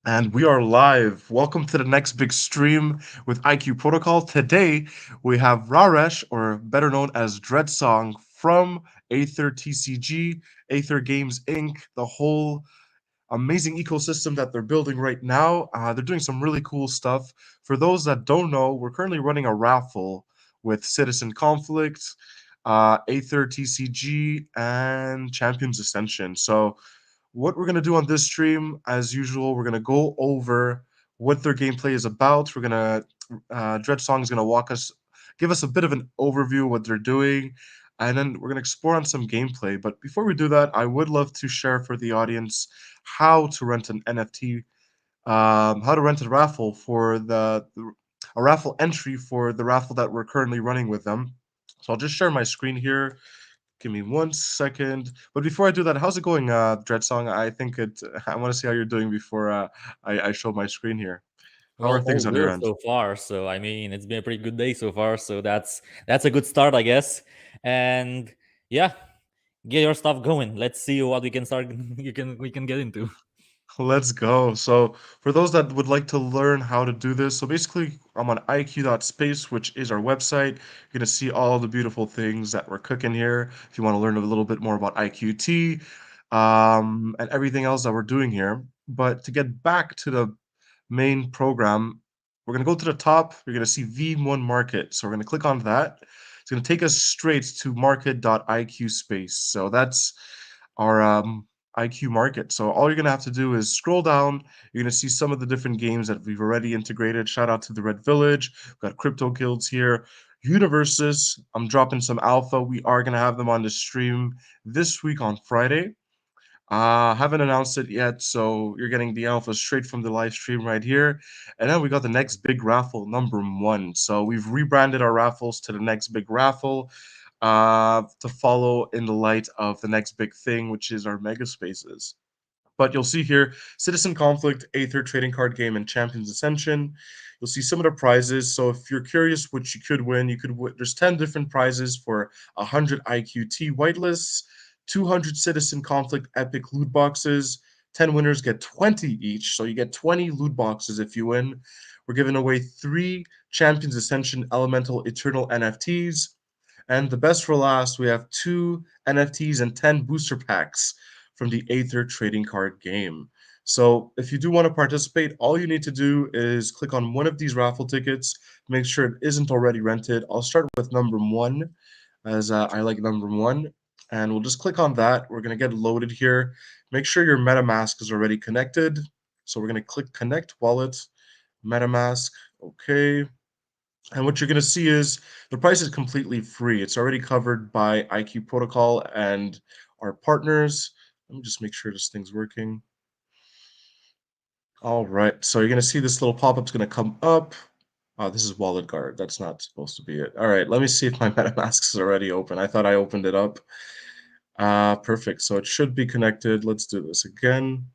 And we are live. Welcome to the next big stream with IQ Protocol. Today we have Raresh, or better known as Dreadsong, from Aether TCG, Aether Games Inc., the whole amazing ecosystem that they're building right now. They're doing some really cool stuff. For those that don't know, we're currently running a raffle with Citizen Conflict, Aether TCG, and Champions Ascension. So what we're going to do on this stream, as usual, we're going to go over what their gameplay is about. We're going to, Dread Song is going to give us a bit of an overview of what they're doing, and then we're going to explore on some gameplay. But before we do that, I would love to share for the audience how to rent an NFT, how to rent a raffle for a raffle entry for the raffle that we're currently running with them. So I'll just share my screen here. Give me 1 second. But before I do that, how's it going, Dreadsong? I think it. I want to see how you're doing before I show my screen here. How Well, are all things on your good end? so far. So I mean, it's been a pretty good day so far. So that's a good start, I guess. And yeah, get your stuff going. Let's see what we can start. We can get into. Let's go. So, for those that would like to learn how to do this, so basically, I'm on iq.space, which is our website. You're going to see all the beautiful things that we're cooking here. If you want to learn a little bit more about IQT and everything else that we're doing here. But to get back to the main program, we're going to go to the top. You're going to see V1 Market. So, we're going to click on that. It's going to take us straight to market.iq space. So, that's our IQ Market. So all you're gonna have to do is scroll down. You're gonna see some of the different games that we've already integrated. Shout out to the Red Village. We've got Crypto Guilds here. Universes. I'm dropping some alpha. We are gonna have them on the stream this week on Friday. Haven't announced it yet, so you're getting the alpha straight from the live stream right here. And then we got the next big raffle, number one. So we've rebranded our raffles to the next big raffle to follow in the light of the next big thing, which is our mega spaces. But you'll see here Citizen Conflict, Aether Trading Card Game, and Champions Ascension. You'll see some of the prizes. So if you're curious what you could win, there's 10 different prizes for 100 IQT whitelists, 200 Citizen Conflict Epic loot boxes. 10 winners get 20 each. So you get 20 loot boxes if you win. We're giving away 3 Champions Ascension Elemental Eternal NFTs. And the best for last, we have 2 NFTs and 10 booster packs from the Aether trading card game. So if you do want to participate, all you need to do is click on one of these raffle tickets, make sure it isn't already rented. I'll start with number one, as I like number one, and we'll just click on that. We're going to get loaded here. Make sure your MetaMask is already connected. So we're going to click Connect Wallet, MetaMask, okay. And what you're going to see is the price is completely free. It's already covered by IQ Protocol and our partners. Let me just make sure this thing's working. All right. So you're going to see this little pop-up's going to come up. Oh, this is Wallet Guard. That's not supposed to be it. All right. Let me see if my MetaMask is already open. I thought I opened it up. Perfect. So it should be connected. Let's do this again.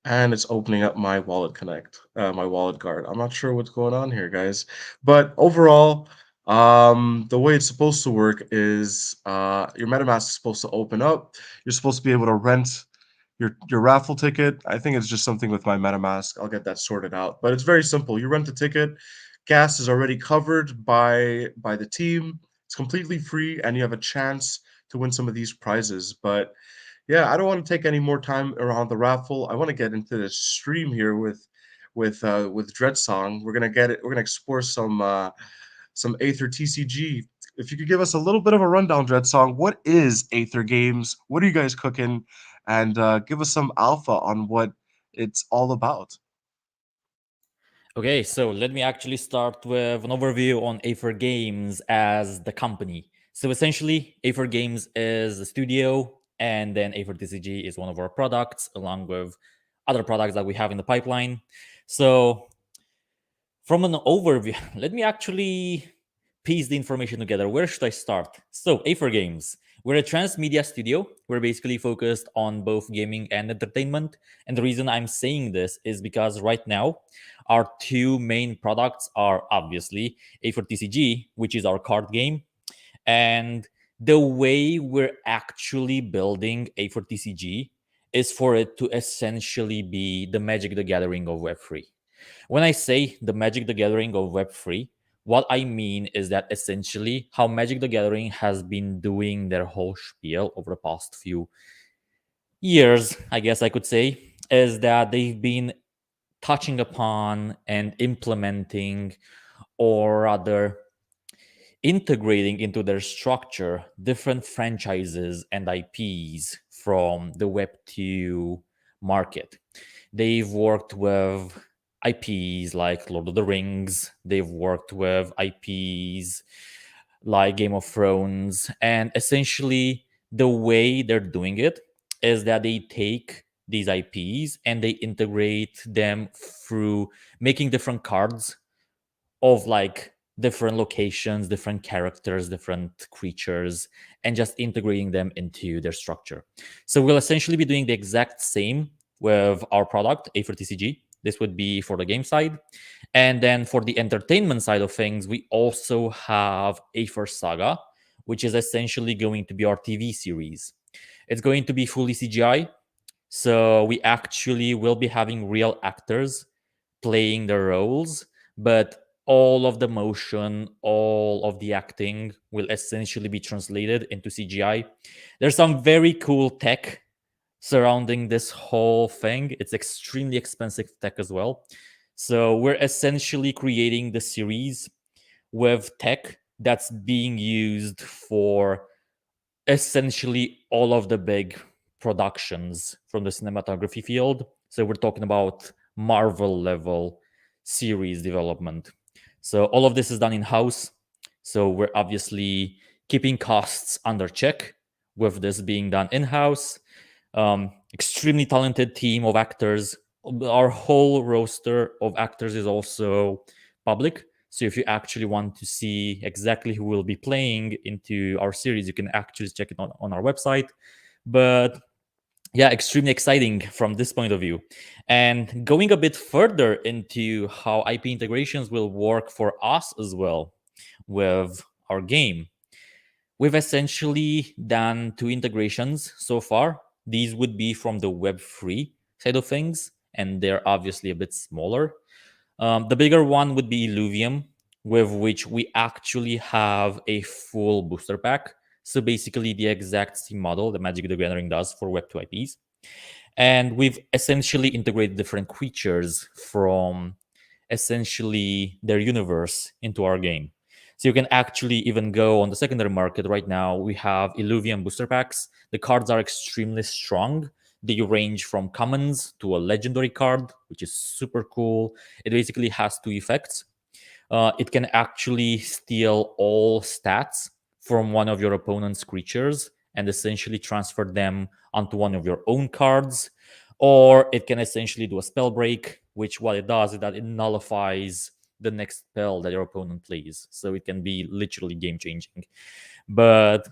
And it's opening up my Wallet Connect, my Wallet Guard. I'm not sure what's going on here, guys, but overall, the way it's supposed to work is your MetaMask is supposed to open up. You're supposed to be able to rent your raffle ticket. I think it's just something with my MetaMask. I'll get that sorted out, but it's very simple. You rent the ticket. Gas is already covered by the team. It's completely free, and you have a chance to win some of these prizes. But yeah, I don't want to take any more time around the raffle. I want to get into this stream here with Dreadsong. We're gonna get it. We're gonna explore some Aether TCG. If you could give us a little bit of a rundown, Dreadsong, what is Aether Games? What are you guys cooking? And give us some alpha on what it's all about. Okay, so let me actually start with an overview on Aether Games as the company. So essentially, Aether Games is a studio, and then Aether TCG is one of our products, along with other products that we have in the pipeline. So from an overview, let me actually piece the information together. Where should I start? So, A4 Games. We're a transmedia studio. We're basically focused on both gaming and entertainment. And the reason I'm saying this is because right now, our two main products are obviously A4 TCG, which is our card game, and the way we're actually building A4 TCG is for it to essentially be the Magic the Gathering of Web3. When I say the Magic the Gathering of Web3, what I mean is that essentially how Magic the Gathering has been doing their whole spiel over the past few years, I guess I could say, is that they've been touching upon and implementing, or rather integrating into their structure, different franchises and IPs from the Web2 market. They've worked with IPs like Lord of the Rings, they've worked with IPs like Game of Thrones, and essentially the way they're doing it is that they take these IPs and they integrate them through making different cards of like different locations, different characters, different creatures, and just integrating them into their structure. So we'll essentially be doing the exact same with our product, Aether TCG. This would be for the game side. And then for the entertainment side of things, we also have Aether Saga, which is essentially going to be our TV series. It's going to be fully CGI. So we actually will be having real actors playing the roles, but all of the motion, all of the acting will essentially be translated into CGI. There's some very cool tech surrounding this whole thing. It's extremely expensive tech as well. So we're essentially creating the series with tech that's being used for essentially all of the big productions from the cinematography field. So we're talking about Marvel level series development. So all of this is done in house. So we're obviously keeping costs under check with this being done in house. Extremely talented team of actors. Our whole roster of actors is also public. So if you actually want to see exactly who will be playing into our series, you can actually check it on our website. But yeah, extremely exciting from this point of view. And going a bit further into how IP integrations will work for us as well with our game. We've essentially done two integrations so far. These would be from the Web3 side of things, and they're obviously a bit smaller. The bigger one would be Illuvium, with which we actually have a full booster pack. So basically, the exact same model that Magic the Gathering does for Web2 IPs. And we've essentially integrated different creatures from essentially their universe into our game. So you can actually even go on the secondary market right now. We have Illuvium booster packs. The cards are extremely strong. They range from commons to a legendary card, which is super cool. It basically has two effects. It can actually steal all stats from one of your opponent's creatures and essentially transfer them onto one of your own cards. Or it can essentially do a spell break, which what it does is that it nullifies the next spell that your opponent plays. So it can be literally game changing. But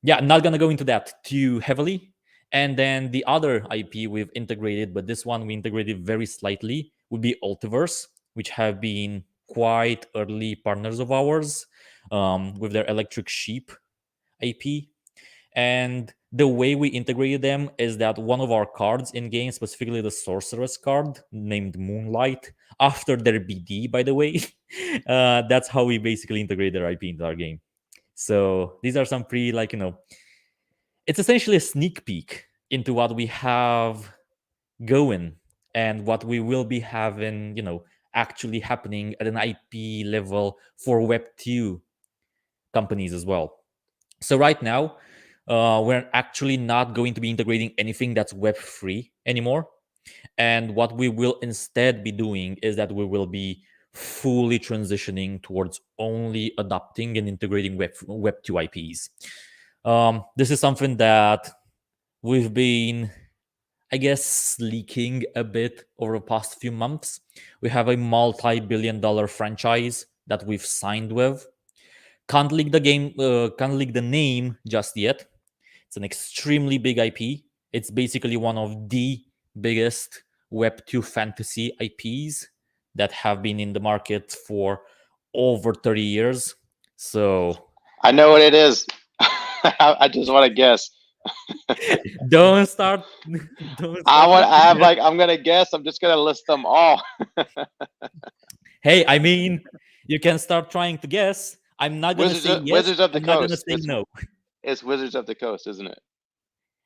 yeah, I'm not gonna go into that too heavily. And then the other IP we've integrated, but this one we integrated very slightly, would be Ultiverse, which have been quite early partners of ours with their Electric Sheep IP. And the way we integrated them is that one of our cards in game, specifically the Sorceress card named Moonlight, after their BD, by the way, that's how we basically integrate their IP into our game. So these are some pretty, like, it's essentially a sneak peek into what we have going and what we will be having, actually happening at an IP level for Web2 companies as well. So right now, we're actually not going to be integrating anything that's Web3 anymore. And what we will instead be doing is that we will be fully transitioning towards only adopting and integrating Web2 IPs. This is something that we've been, I guess, leaking a bit over the past few months. We have a multi-billion-dollar franchise that we've signed with. Can't leak the name just yet. It's an extremely big IP. It's basically one of the biggest Web2 fantasy IPs that have been in the market for over 30 years. So I know what it is. I just want to guess. Don't start. Don't I start want. I thinking have yet. like. I'm gonna guess. I'm just gonna list them all. Hey, I mean, you can start trying to guess. I'm not gonna say yes. Wizards of the I'm not gonna Coast. say no. It's Wizards of the Coast, isn't it?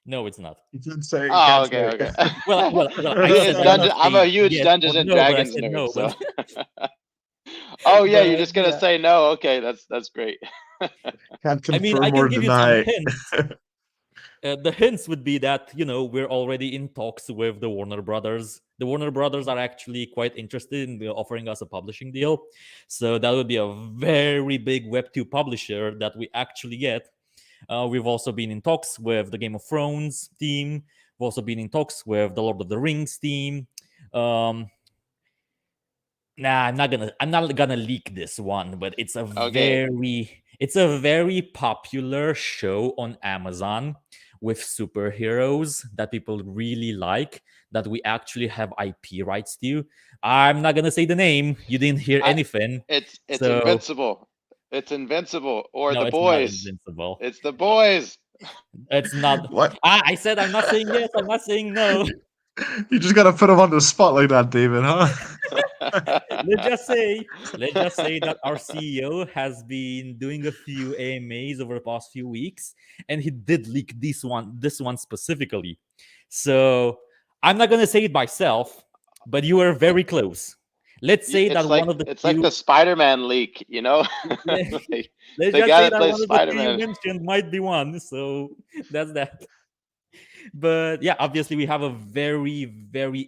No, it's not. You didn't say you Oh, can't okay, say okay. Well. I said It's I'm not dungeon. I'm a saying huge yes or Dungeons and no, but I Dragons said nerd, no. But so. Oh yeah, you're but just gonna yeah, say no. Okay, that's great. can't I mean, I confirm can or give you some deny. hints. The hints would be that we're already in talks with the Warner Brothers. The Warner Brothers are actually quite interested in offering us a publishing deal, so that would be a very big Web2 publisher that we actually get. We've also been in talks with the Game of Thrones team. We've also been in talks with the Lord of the Rings team. Um, Nah, I'm not gonna leak this one, but Okay, it's a very popular show on Amazon with superheroes that people really like, that we actually have IP rights to. I'm not gonna say the name. You didn't hear I. anything. It's So Invincible. It's Invincible or no, the it's not boys. invincible. It's the boys. It's not. What? I said I'm not saying yes, I'm not saying no. You just gotta put him on the spot like that, David, huh? let's just say let's just say that our CEO has been doing a few AMAs over the past few weeks, and he did leak this one specifically. So I'm not gonna say it myself, but you were very close. Let's say that one of the It's like few the Spider-Man leak, you know? let- Like let's the just guy say that that plays one of the two you Spider-Man. mentioned might be one. So that's that. But yeah, obviously we have a very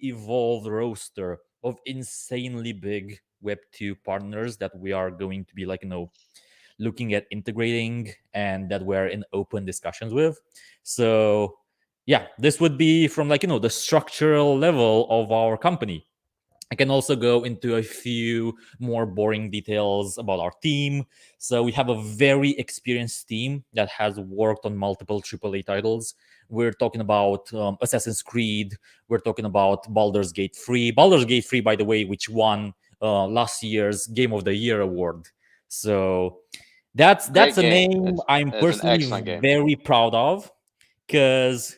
evolved roster of insanely big Web2 partners that we are going to be looking at integrating, and that we're in open discussions with. So yeah, this would be from the structural level of our company. I can also go into a few more boring details about our team. So we have a very experienced team that has worked on multiple AAA titles. We're talking about Assassin's Creed. We're talking about Baldur's Gate 3. Baldur's Gate 3, by the way, which won last year's Game of the Year award. So that's Great a game. name I'm It's an personally excellent game. very proud of, because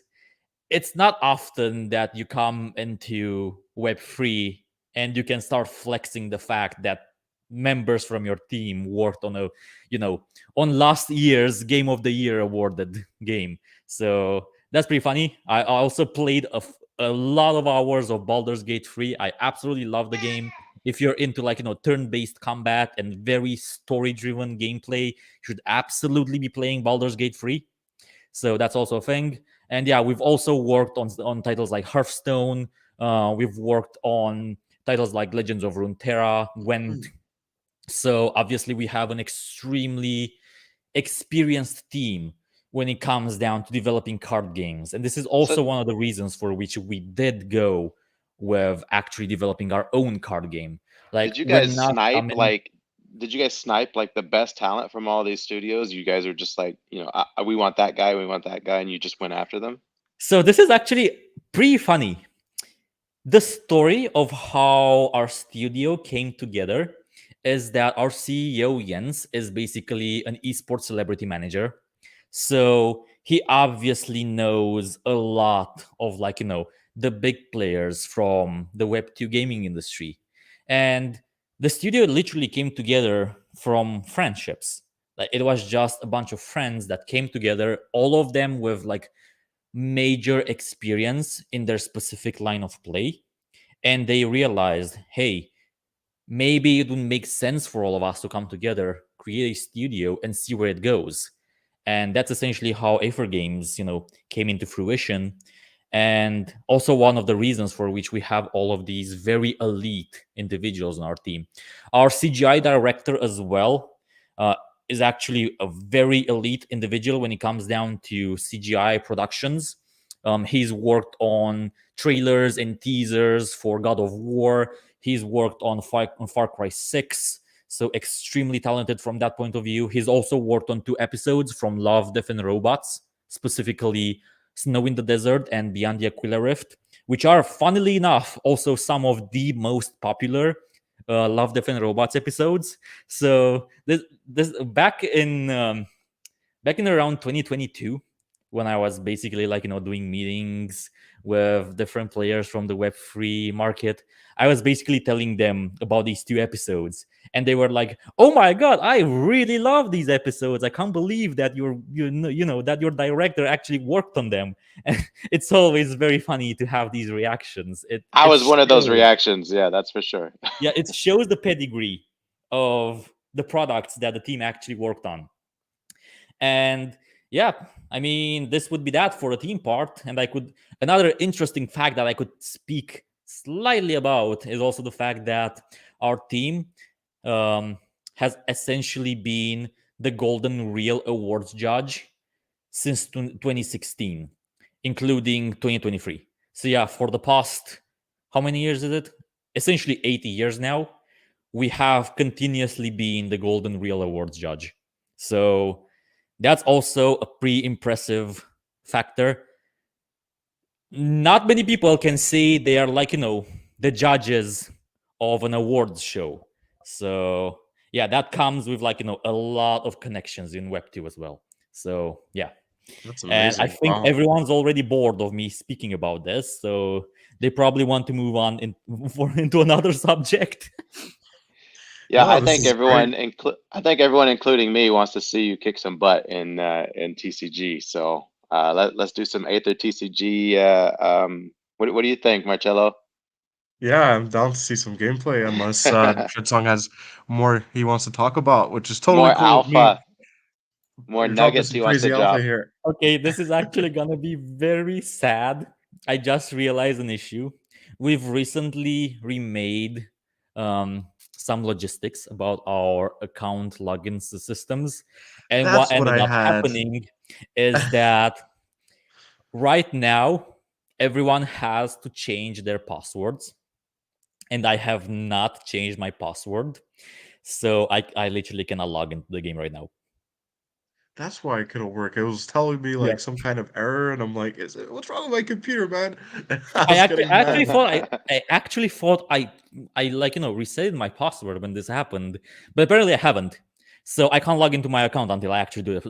it's not often that you come into Web3 and you can start flexing the fact that members from your team worked on you know, on last year's Game of the Year awarded game. So that's pretty funny. I also played a lot of hours of Baldur's Gate 3. I absolutely love the game. If you're into turn-based combat and very story-driven gameplay, you should absolutely be playing Baldur's Gate 3. So that's also a thing. And yeah, we've also worked on titles like Hearthstone. We've worked on titles like Legends of Runeterra, Gwent. So obviously, we have an extremely experienced team when it comes down to developing card games, and this is So also one of the reasons for which we did go with actually developing our own card game. Like did you we're guys not snipe coming. like did you guys snipe like the best talent from all these studios? You guys are just like, we want that guy, we want that guy, and you just went after them? So this is actually pretty funny. The story of how our studio came together is that our CEO Jens is basically an esports celebrity manager. So he obviously knows a lot of the big players from the Web2 gaming industry. And the studio literally came together from friendships. Like it was just a bunch of friends that came together, all of them with major experience in their specific line of play, and they realized, hey, maybe it would make sense for all of us to come together, create a studio, and see where it goes. And that's essentially how Aether Games, came into fruition. And also one of the reasons for which we have all of these very elite individuals on our team. Our CGI director as well uh, is actually a very elite individual when it comes down to CGI productions. He's worked on trailers and teasers for God of War. He's worked on Far Cry 6, so extremely talented from that point of view. He's also worked on 2 episodes from Love, Death, and Robots, specifically Snow in the Desert and Beyond the Aquila Rift, which are, funnily enough, also some of the most popular Love, Death, and Robots episodes. So this back in around 2022, when I was basically like, doing meetings with different players from the Web3 market. I was basically telling them about these 2 episodes, and they were like, "Oh my god, I really love these episodes! I can't believe that that your director actually worked on them." And it's always very funny to have these reactions. It I it was one of those shows, reactions. Yeah, that's for sure. yeah, it shows the pedigree of the products that the team actually worked on. And yeah, I mean, this would be that for the team part. And another interesting fact that I could speak slightly about is also the fact that our team um, has essentially been the Golden Reel Awards judge since 2016, including 2023. So yeah, for the past, how many years is it? Essentially 80 years now, we have continuously been the Golden Reel Awards judge. So that's also a pretty impressive factor. Not many people can say they are like, the judges of an awards show. So yeah, that comes with like, a lot of connections in Web2 as well. So yeah. That's And I amazing. think Wow. everyone's already bored of me speaking about this. So they probably want to move on into another subject. Yeah, No, this is great. I think everyone, including me, wants to see you kick some butt in TCG. So let's do some Aether TCG. What do you think, Marcello? Yeah, I'm down to see some gameplay unless Song has more he wants to talk about, which is totally More cool with me. alpha, more You're dropping nuggets some he wants to crazy alpha drop. here. Okay, this is actually gonna be very sad. I just realized an issue. We've recently remade some logistics about our account login systems, and what That's what ended I up had. happening is that right now everyone has to change their passwords, and I have not changed my password, so I literally cannot log into the game right now. That's why it couldn't work. It was telling me Yeah. like some kind of error, and I'm like, "Is it? What's wrong with my computer, man?" I I was actually, getting I actually mad. thought I actually thought I like reset my password when this happened, but apparently I haven't. So I can't log into my account until I actually do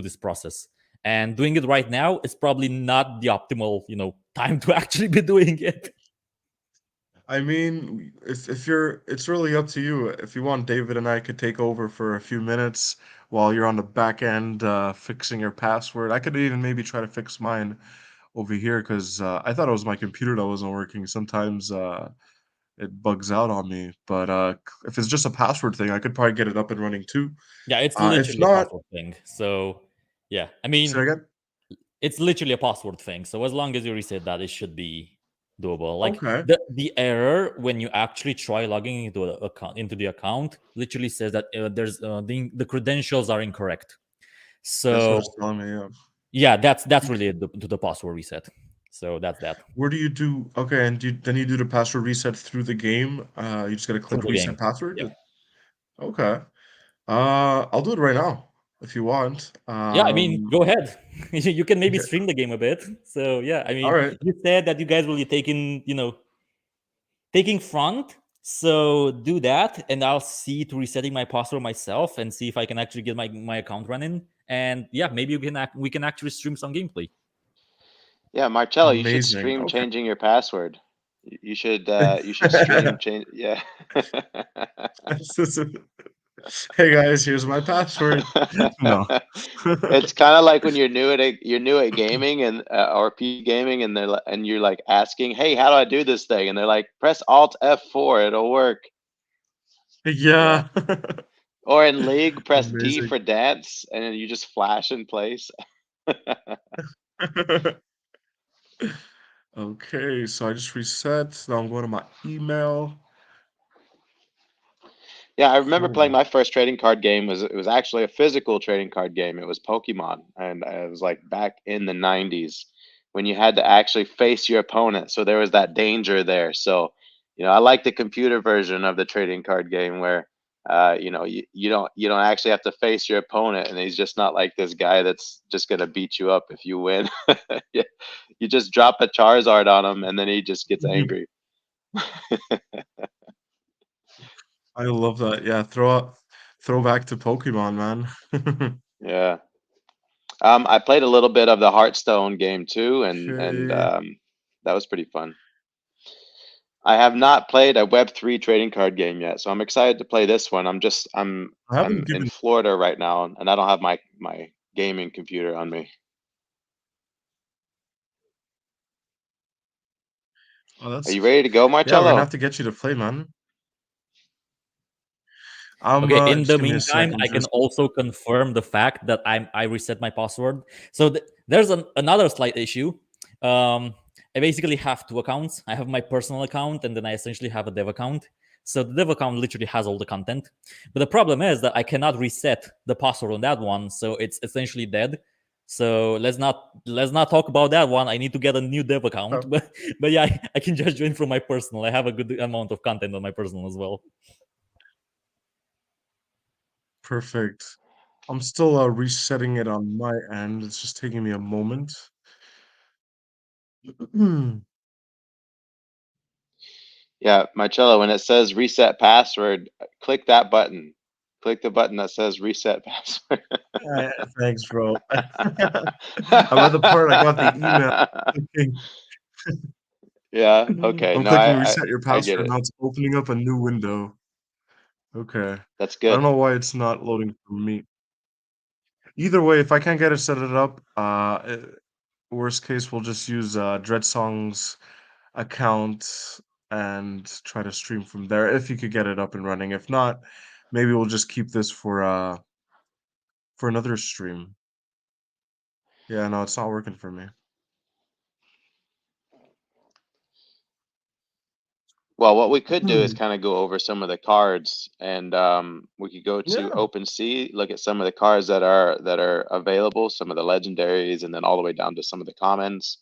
this process. And doing it right now is probably not the optimal time to actually be doing it. I mean, if you're, it's really up to you. If you want, David and I could take over for a few minutes while you're on the back end fixing your password. I could even maybe try to fix mine over here because I thought it was my computer that wasn't working. Sometimes it bugs out on me, but if it's just a password thing, I could probably get it up and running too. Yeah, it's If literally a not, password thing. So yeah, I say mean, again. it's literally a password thing. So as long as you reset that, it should be doable. Like Okay, the error when you actually try logging into the account literally says that there's the credentials are incorrect. that's what So it's telling me. Yeah. yeah, that's related to the password reset. So that's that Where do you do? Okay, and then you do the password reset through the game. You just gotta through click the reset game. password. Yeah, Okay. I'll do it right now if you want. yeah. I mean, go ahead. You can maybe Okay. stream the game a bit. So yeah, I All mean, right. you said that you guys will be taking front. So do that, and I'll see to resetting my password myself and see if I can actually get my account running. And yeah, maybe we can actually stream some gameplay. Yeah, Marcello, you should Amazing. stream Okay. changing your password. You should stream change. Yeah. Hey guys, here's my password. No. It's kind of like when you're new at gaming and or P gaming, and and you're like asking, "Hey, how do I do this thing?" And they're like, "Press Alt F4, it'll work." Yeah. Yeah. Or in League, press D Amazing. for dance, and then you just flash in place. Okay, so I just reset. Now I'm going to my email. Yeah, I remember playing Cool. my first trading card game. It was actually a physical trading card game. It was Pokemon, and it was like back in the '90s when you had to actually face your opponent. So there was that danger there. So, I like the computer version of the trading card game where, you don't actually have to face your opponent, and he's just not like this guy that's just gonna beat you up if you win. Yeah, you just drop a Charizard on him, and then he just gets Mhm. angry. I love that. Yeah, throw back to Pokemon, man. Yeah. I played a little bit of the Hearthstone game too, and Okay. that was pretty fun. I have not played a Web3 trading card game yet, so I'm excited to play this one. I I'm haven't in given. Florida right now, and I don't have my gaming computer on me. Oh, Are that's you ready to go, yeah. We're gonna have Marcello? to get you to play, man. Okay, in Just the give me a meantime, second. I can Just also confirm the fact that I reset my password. So there's another slight issue. I basically have two accounts. I have my personal account, and then I essentially have a dev account. So the dev account literally has all the content. But the problem is that I cannot reset the password on that one, so it's essentially dead. So let's not talk about that one. I need to get a new dev account. But yeah, I can just join from my personal. I have a good amount of content on my personal as well. perfect. I'm still resetting it on my end. It's just taking me a moment. Yeah, Marcello, when it says reset password, click that button. Click the button that says reset password. Thanks, bro. I'm at the part I got the email. Okay. Yeah, okay. I'm No, clicking reset your I get password. it. Now it's opening up a new window. Okay. That's I don't good. know why it's not loading for me. Either way, if I can't get it set it up, worst case, we'll just use Dreadsong's account and try to stream from there if you could get it up and running. If not, maybe we'll just keep this for another stream. Yeah, no, it's not working for me. Well, what we could do is kind of go over some of the cards, and we could go to Yeah. OpenSea, look at some of the cards that are available, some of the legendaries, and then all the way down to some of the commons.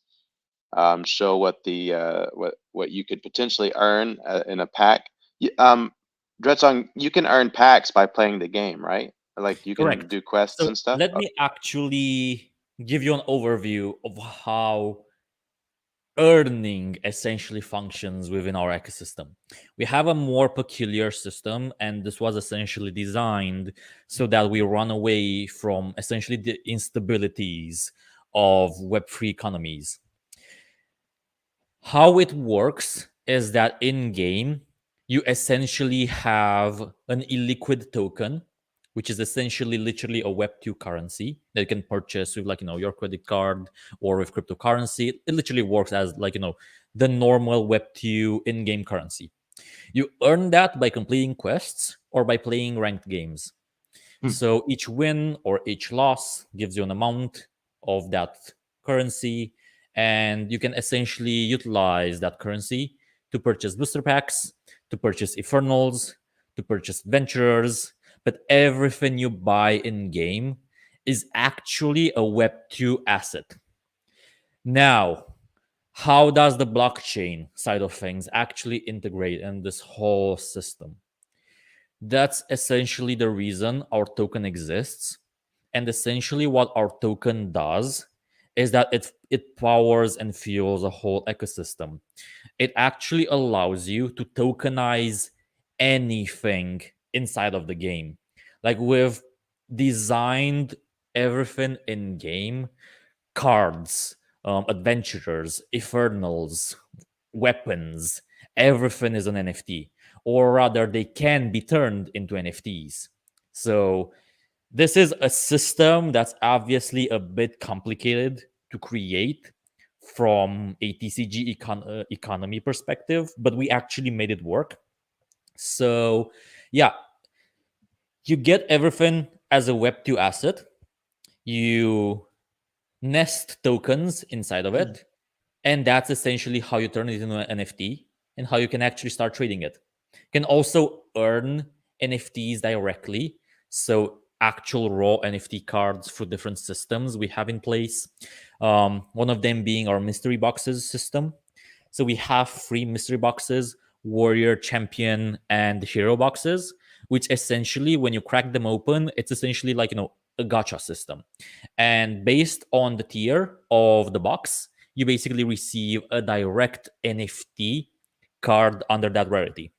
Show what the what you could potentially earn in a pack. Dreadsong, you can earn packs by playing the game, right? Like you can Correct. do quests So and stuff. let me actually give you an overview of how earning essentially functions within our ecosystem. We have a more peculiar system, and this was essentially designed so that we run away from essentially the instabilities of Web3 economies. How it works is that in game, you essentially have an illiquid token, which is essentially literally a Web2 currency that you can purchase with, like, your credit card or with cryptocurrency. It literally works as, like, the normal Web2 in game currency. You earn that by completing quests or by playing ranked games. Hmm. So each win or each loss gives you an amount of that currency, and you can essentially utilize that currency to purchase booster packs, to purchase Infernals, to purchase Adventurers. But everything you buy in game is actually a Web2 asset. Now, how does the blockchain side of things actually integrate in this whole system? That's essentially the reason our token exists. And essentially, what our token does is that it powers and fuels a whole ecosystem. It actually allows you to tokenize anything inside of the game. Like, we've designed everything in game: cards, adventurers, infernals, weapons. Everything is an NFT, or rather, they can be turned into NFTs. So this is a system that's obviously a bit complicated to create from a TCG economy perspective, but we actually made it work. So, yeah, you get everything as a Web2 asset. You nest tokens inside of Hmm. it, and that's essentially how you turn it into an NFT and how you can actually start trading it. You can also earn NFTs directly. So actual raw NFT cards for different systems we have in place. One of them being our mystery boxes system. So we have three mystery boxes: warrior, champion, and hero boxes, which essentially, when you crack them open, it's essentially like, a gacha system. And based on the tier of the box, you basically receive a direct NFT card under that rarity.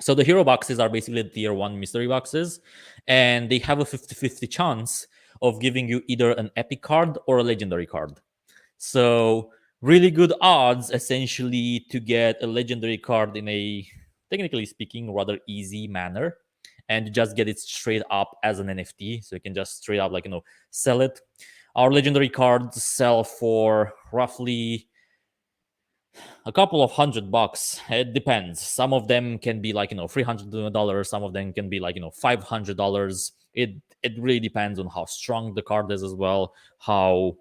So the hero boxes are basically the tier 1 mystery boxes, and they have a 50-50 chance of giving you either an epic card or a legendary card. So really good odds essentially to get a legendary card in a, technically speaking, rather easy manner, and just get it straight up as an NFT. So you can just straight up sell it. Our legendary cards sell for roughly a couple of $100. It depends. Some of them can be $300. Some of them can be $500. It really depends on how strong the card is as well, how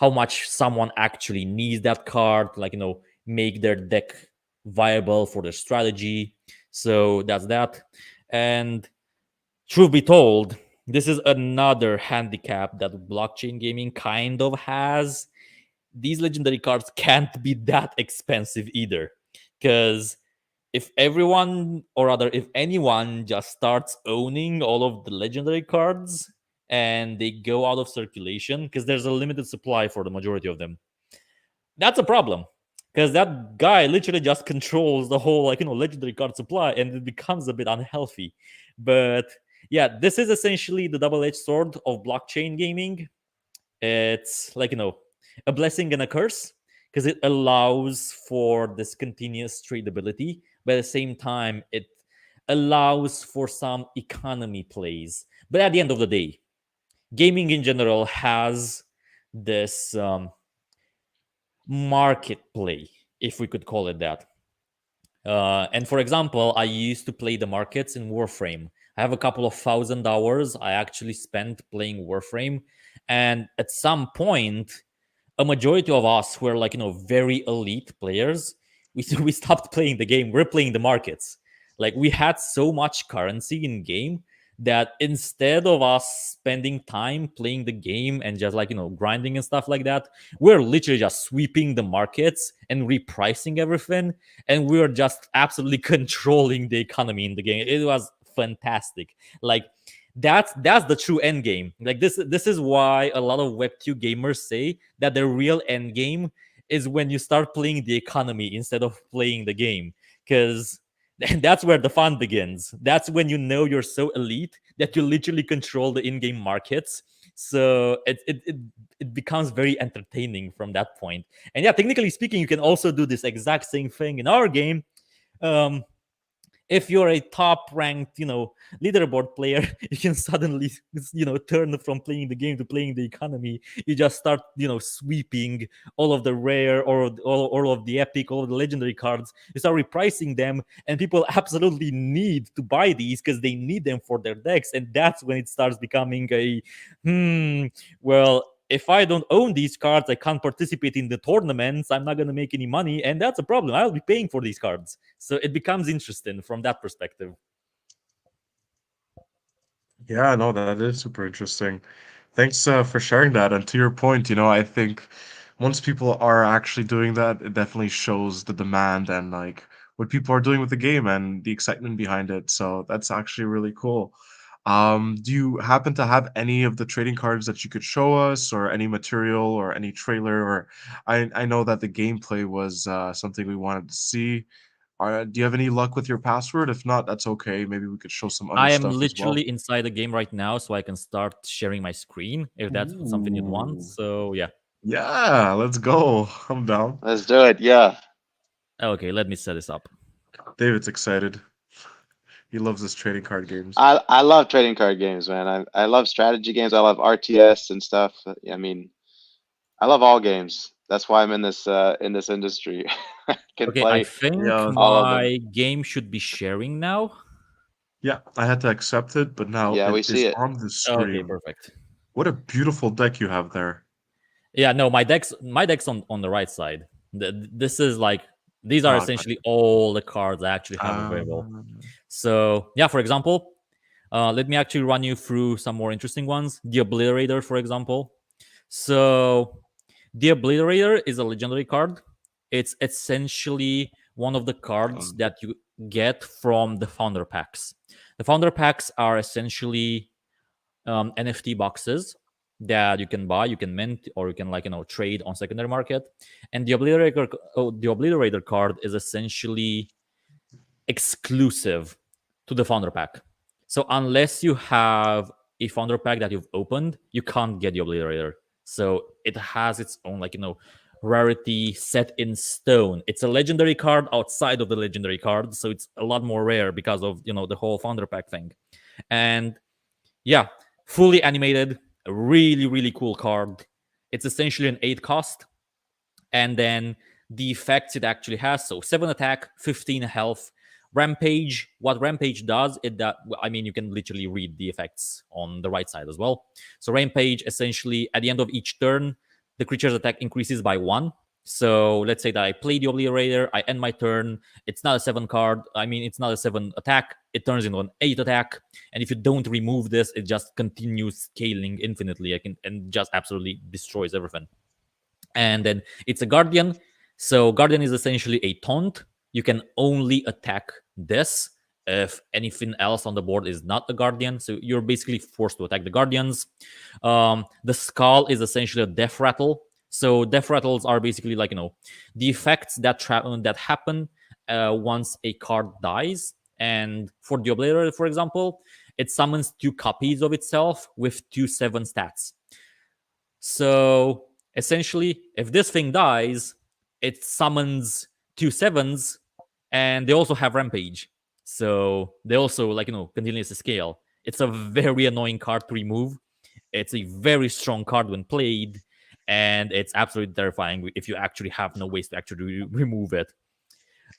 much someone actually needs that card, make their deck viable for their strategy. So that's that. And truth be told, this is another handicap that blockchain gaming kind of has. These legendary cards can't be that expensive either, because if everyone, or rather if anyone, just starts owning all of the legendary cards and they go out of circulation, because there's a limited supply for the majority of them, that's a problem, because that guy literally just controls the whole legendary card supply, and it becomes a bit unhealthy. But yeah, this is essentially the double-edged sword of blockchain gaming. It's a blessing and a curse, because it allows for this continuous tradability, but at the same time it allows for some economy plays. But at the end of the day, gaming in general has this market play, if we could call it that. And for example, I used to play the markets in Warframe. I have a couple of $1,000 I actually spent playing Warframe, and at some point, a majority of us who are very elite players, we stopped playing the game. We're playing the markets. Like, we had so much currency in game that instead of us spending time playing the game and just grinding and stuff like that, we're literally just sweeping the markets and repricing everything, and we're just absolutely controlling the economy in the game. It was fantastic. Like, that's the true end game. Like, this is why a lot of Web2 gamers say that the real end game is when you start playing the economy instead of playing the game, because that's where the fun begins. That's when you know you're so elite that you literally control the in-game markets. So it becomes very entertaining from that point. And yeah, technically speaking, you can also do this exact same thing in our game. If you're a top ranked leaderboard player, you can suddenly turn from playing the game to playing the economy. You just start sweeping all of the rare, or all of the epic, all of the legendary cards. You start repricing them, and people absolutely need to buy these because they need them for their decks. And that's when it starts becoming a well, if I don't own these cards, I can't participate in the tournaments. I'm not going to make any money, and that's a problem. I'll be paying for these cards. So it becomes interesting from that perspective. Yeah, no, that is super interesting. Thanks for sharing that. And to your point, I think once people are actually doing that, it definitely shows the demand and like what people are doing with the game and the excitement behind it. So that's actually really cool. Do you happen to have any of the trading cards that you could show us, or any material, or any trailer? Or I know that the gameplay was something we wanted to see. Do you have any luck with your password? If not, that's okay. Maybe we could show some other I am stuff as well. literally inside the game right now, so I can start sharing my screen if that's something you'd want. Ooh. So yeah. Yeah, let's go. I'm down. Let's do it. Yeah. Okay, let me set this up. David's excited. He loves his trading card games. I love trading card games, man. I love strategy games. I love RTS and stuff. I mean, I love all games. That's why I'm in this industry. I can Okay, I play think Yeah, all of them. my game should be sharing now. yeah, I had to accept it, but now Yeah, it we see is it. on the Okay, screen. perfect. What a beautiful deck you have there. Yeah, no, my deck's on the right side. This is like, these are Ah, essentially gotcha. all the cards I actually have available. So yeah, for example, let me actually run you through some more interesting ones. The Obliterator, for example. So the Obliterator is a legendary card. It's essentially one of the cards um, that you get from the founder packs. The founder packs are essentially NFT boxes that you can buy, you can mint, or you can trade on secondary market. And the Obliterator card is essentially exclusive to the founder pack. So unless you have a founder pack that you've opened, you can't get the Obliterator. So it has its own, like, rarity set in stone. It's a legendary card outside of the legendary card, so it's a lot more rare because of, the whole founder pack thing. And yeah, fully animated, a really, really cool card. It's essentially an 8 cost. And then the effects it actually has, so 7 attack, 15 health. Rampage, what Rampage does, you can literally read the effects on the right side as well. So Rampage, essentially, at the end of each turn, the creature's attack increases by 1. So let's say that I play the Obliterator, I end my turn. It's not a 7 card. It's not a 7 attack. It turns into an 8 attack. And if you don't remove this, it just continues scaling infinitely and just absolutely destroys everything. And then it's a Guardian. So Guardian is essentially a taunt. You can only attack this if anything else on the board is not a Guardian. So you're basically forced to attack the Guardians. The Skull is essentially a death rattle. So death rattles are basically like, the effects that happen once a card dies. And for the Obliterator, for example, it summons 2 copies of itself with 2/7 stats. So essentially, if this thing dies, it summons 2/7s, and they also have Rampage. So they also, continuously scale. It's a very annoying card to remove. It's a very strong card when played, and it's absolutely terrifying if you actually have no ways to actually remove it.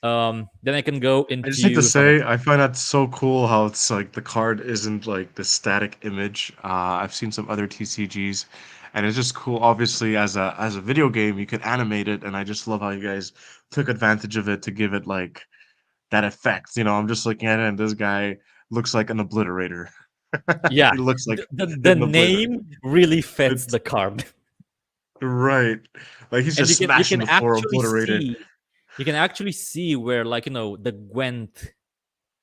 Then I can go I just like to into some of. say, I find that so cool how it's like the card isn't like the static image. I've seen some other TCGs, and it's just cool. Obviously, as a video game, you can animate it, and I just love how you guys took advantage of it to give it like that effect. I'm just looking at it, and this guy looks like an obliterator. Yeah, He looks like the an obliterator. name really fits It's the card. right, like he's And just smashing can the floor actually obliterator. see where, the Gwent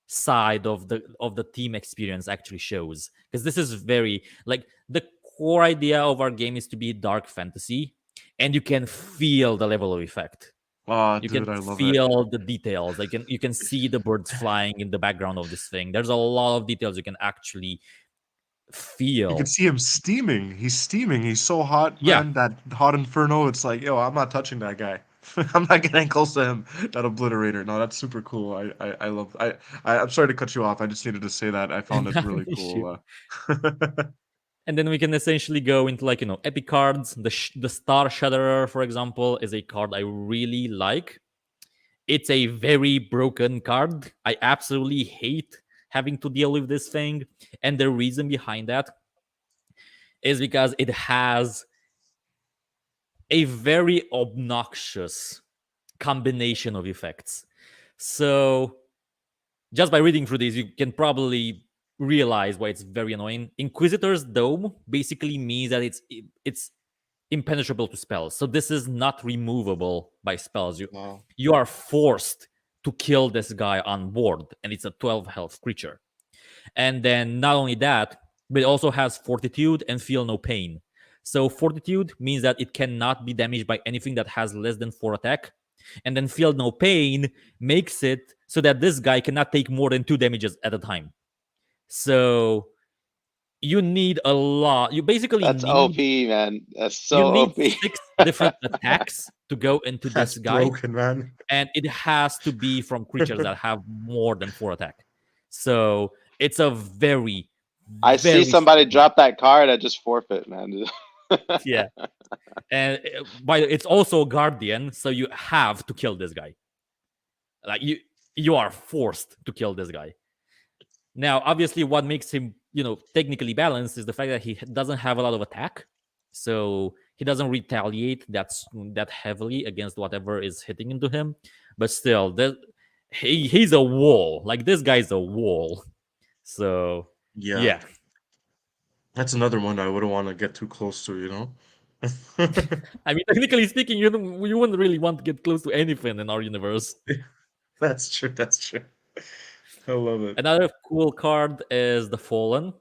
side of the team experience actually shows, because this is very, like, the core idea of our game is to be dark fantasy, and you can feel the level of effect. Oh, You can dude, I love it. feel the details. Like, you can see the birds flying in the background of this thing. There's a lot of details you can actually You can feel. see him steaming. He's steaming. He's so hot, Yeah. man. That hot inferno. It's like, yo, I'm not touching that guy. I'm not getting close to him. That obliterator. No, that's super cool. I love. I'm sorry to cut you off. I just needed to say that. I found it Not an really issue. cool. And then we can essentially go into, epic cards. The Star Shatterer, for example, is a card I really like. It's a very broken card. I absolutely hate having to deal with this thing. And the reason behind that is because it has a very obnoxious combination of effects. So just by reading through these, you can probably realize why it's very annoying. Inquisitor's Dome basically means that it's impenetrable to spells. So this is not removable by spells. Wow. You are forced to kill this guy on board, and it's a 12 health creature. And then not only that, but it also has Fortitude and Feel No Pain. So Fortitude means that it cannot be damaged by anything that has less than 4 attack. And then Feel No Pain makes it so that this guy cannot take more than 2 damages at a time. So you need a lot. You basically That's OP, man. That's you so need OP. 6 different attacks to go into That's this guy. broken, man. And it has to be from creatures that have more than 4 attack. So it's a very, I see very somebody strong card. drop that card. I just forfeit, man. Yeah. And it's also a Guardian, so you have to kill this guy. Like, you are forced to kill this guy. Now, obviously, what makes him, technically balanced is the fact that he doesn't have a lot of attack. So he doesn't retaliate that heavily against whatever is hitting into him. But still, he's a wall. Like, this guy's a wall. So Yeah, yeah. that's another one I wouldn't want to get too close to. Technically speaking, you wouldn't really want to get close to anything in our universe. That's true. That's true. I love it. Another cool card is the Fallen,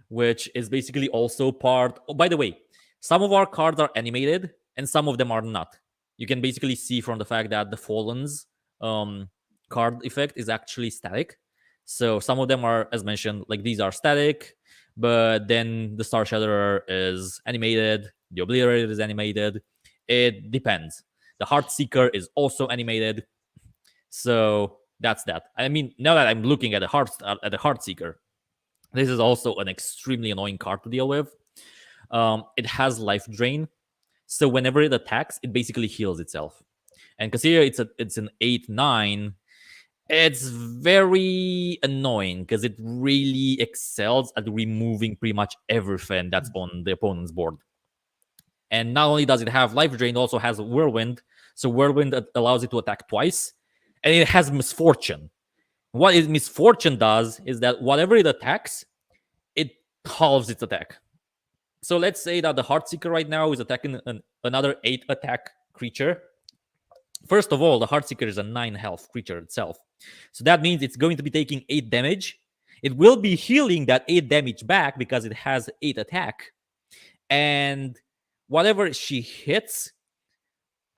which is basically also part. Oh, by the way, some of our cards are animated and some of them are not. You can basically see from the fact that the Fallen's card effect is actually static. So some of them are, as mentioned, like, these are static. But then the Star Shatterer is animated, the Obliterator is animated. It depends. The Heartseeker is also animated. So that's that. I mean, now that I'm looking at the Heartseeker, this is also an extremely annoying card to deal with. It has life drain, so whenever it attacks, it basically heals itself. And consider it's an 8/9. It's very annoying because it really excels at removing pretty much everything that's on the opponent's board. And not only does it have life drain, it also has whirlwind. So whirlwind allows it to attack twice, and it has misfortune. What misfortune does is that whatever it attacks, it halves its attack. So let's say that the Heartseeker right now is attacking another 8 attack creature. First of all, the Heartseeker is a 9 health creature itself. So that means it's going to be taking 8 damage. It will be healing that 8 damage back because it has 8 attack. And whatever she hits,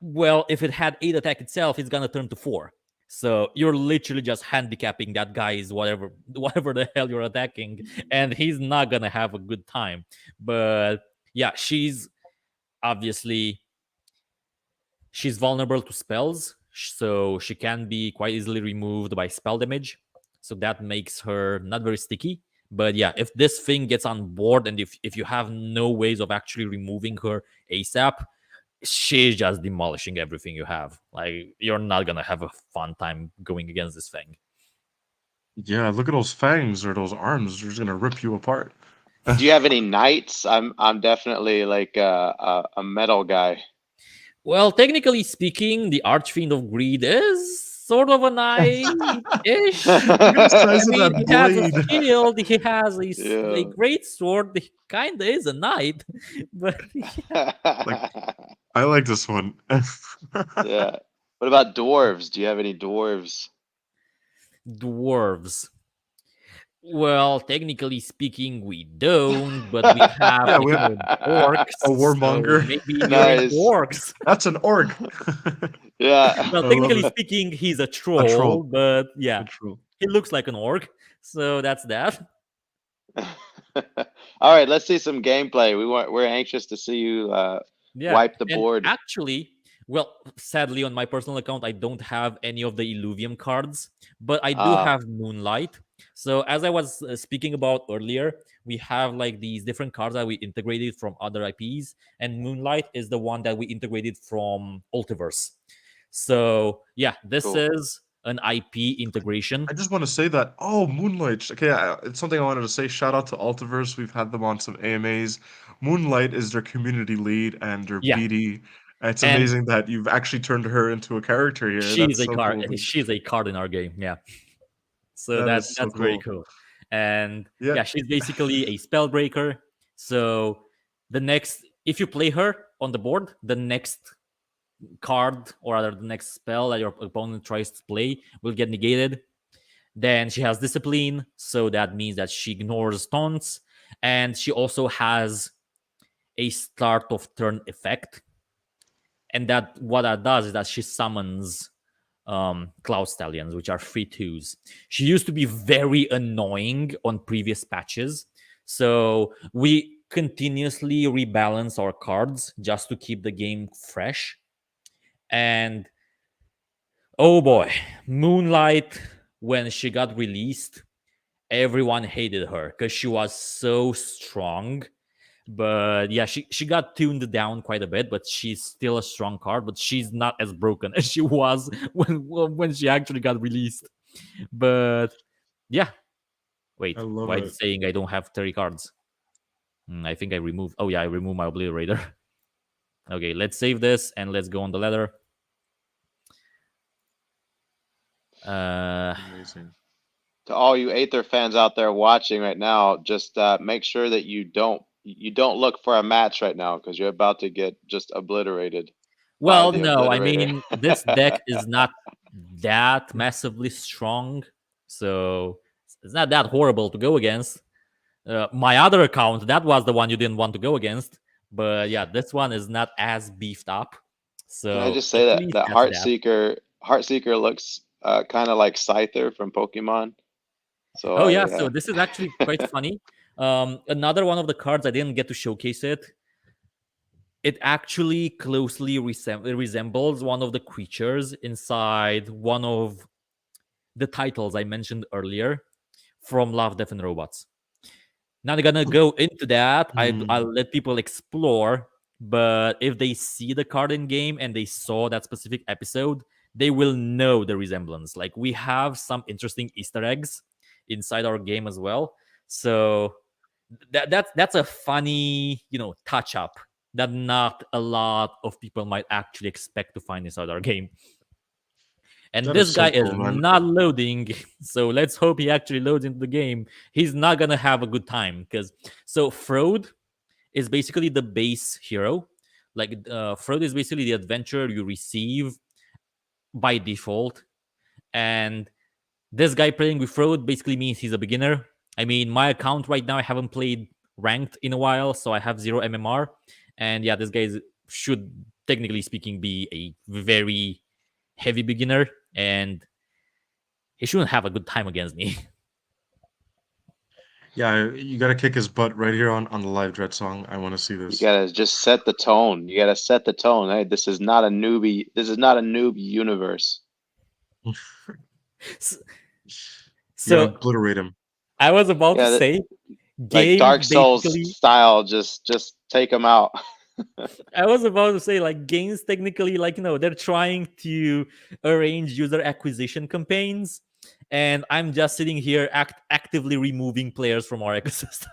well, if it had 8 attack itself, it's going to turn to 4. So you're literally just handicapping that guy's whatever the hell you're attacking, and he's not gonna have a good time. But yeah, she's vulnerable to spells, so she can be quite easily removed by spell damage. So that makes her not very sticky. But yeah, if this thing gets on board and if you have no ways of actually removing her ASAP, she's just demolishing everything you have. Like, you're not gonna have a fun time going against this thing. Yeah, look at those fangs or those arms. They're just gonna rip you apart. Do you have any knights? I'm definitely like a metal guy. Well, technically speaking, the Archfiend of Greed is sort of a knight-ish. Look at the I size of mean, that he has a blade. shield, he has a Yeah. great sword, he kinda is a knight, but Like, I like this one. Yeah. What about dwarves? Do you have any dwarves? dwarves. Well, technically speaking, we don't, but we have, Yeah, we have orcs, a so warmonger. maybe you're into Nice. orcs. That's an orc. Yeah. Well, I love technically it. speaking, he's a A troll, troll. but A yeah, troll. he looks like an orc, so that's that. All right, let's see some gameplay. We're anxious to see you Yeah, wipe the and board. actually, well, sadly, on my personal account, I don't have any of the Illuvium cards, but I do have Moonlight. So, as I was speaking about earlier, we have like these different cards that we integrated from other IPs, and Moonlight is the one that we integrated from Ultiverse. So, yeah, this Cool. is an IP integration. I just want to say that. Oh, Moonlight. Okay, it's something I wanted to say. Shout out to Altiverse. We've had them on some AMAs. Moonlight is their community lead and their Yeah, BD. It's and amazing that you've actually turned her into a character here. That's so cool. she's a card in our game. Yeah. So That is so that's very cool. cool. And Yeah. yeah, she's basically a spell breaker. So if you play her on the board, the next card or rather the next spell that your opponent tries to play will get negated. Then she has discipline, so that means that she ignores taunts, and she also has a start of turn effect. And that what that does is that she summons Cloud Stallions, which are 3/2s. She used to be very annoying on previous patches. So we continuously rebalance our cards just to keep the game fresh. And oh boy, Moonlight, when she got released, everyone hated her because she was so strong. But yeah, she got tuned down quite a bit, but she's still a strong card, but she's not as broken as she was when she actually got released. But yeah. Wait, I love why is it. it saying I don't have 30 cards? I think I removed. Oh yeah, I removed my obliterator. Okay, let's save this and let's go on the ladder. Amazing. To all you Aether fans out there watching right now, just make sure that you don't look for a match right now because you're about to get just obliterated by Well, the no, I obliterator. mean, this deck is not that massively strong, so it's not that horrible to go against. My other account, that was the one you didn't want to go against, but yeah, this one is not as beefed up. So Can I just at say that least that that's that. Heartseeker looks kind of like Scyther from Pokemon. So Oh yeah, so this is actually quite funny. Another one of the cards I didn't get to showcase it. It actually closely resembles one of the creatures inside one of the titles I mentioned earlier from Love, Death, and Robots. Not gonna go into that. Hmm. I'll let people explore. But if they see the card in game and they saw that specific episode, they will know the resemblance. Like we have some interesting Easter eggs inside our game as well. So that's a funny, touch up that not a lot of people might actually expect to find inside our game. And That is this so guy is cool, man. not loading, so let's hope he actually loads into the game. He's not gonna have a good time because Frode is basically the base hero. Like Frode is basically the adventure you receive by default, and this guy playing with Frode basically means he's a beginner. I mean, my account right now, I haven't played ranked in a while, so I have 0 MMR, and yeah, this guy should technically speaking be a very heavy beginner, and he shouldn't have a good time against me. Yeah, you gotta kick his butt right here on the live Dread song. I want to see You this. gotta just set the tone. You gotta set the tone. Hey, this is not a newbie. This is not a noob universe. You gotta So obliterate him. I was about to Yeah, say like games Dark Souls basically. style. Just take them out. I was about to say like games technically, like they're trying to arrange user acquisition campaigns, and I'm just sitting here actively removing players from our ecosystem.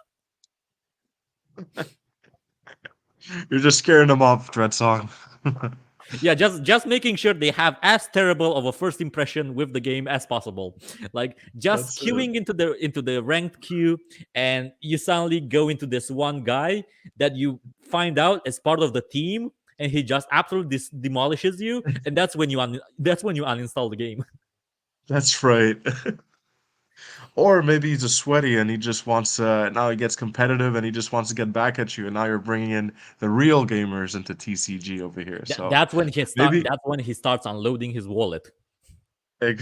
You're just scaring him off, Dread song. Yeah, just making sure they have as terrible of a first impression with the game as possible. Like just That's it. queuing into the ranked queue, and you suddenly go into this one guy that you find out as part of the team, and he just absolutely demolishes you, and that's when you uninstall the game. That's right. Or maybe he's a sweaty and he just wants now he gets competitive and he just wants to get back at you, and now you're bringing in the real gamers into TCG over here. So That's when he start. maybe That's when he starts unloading his wallet. like,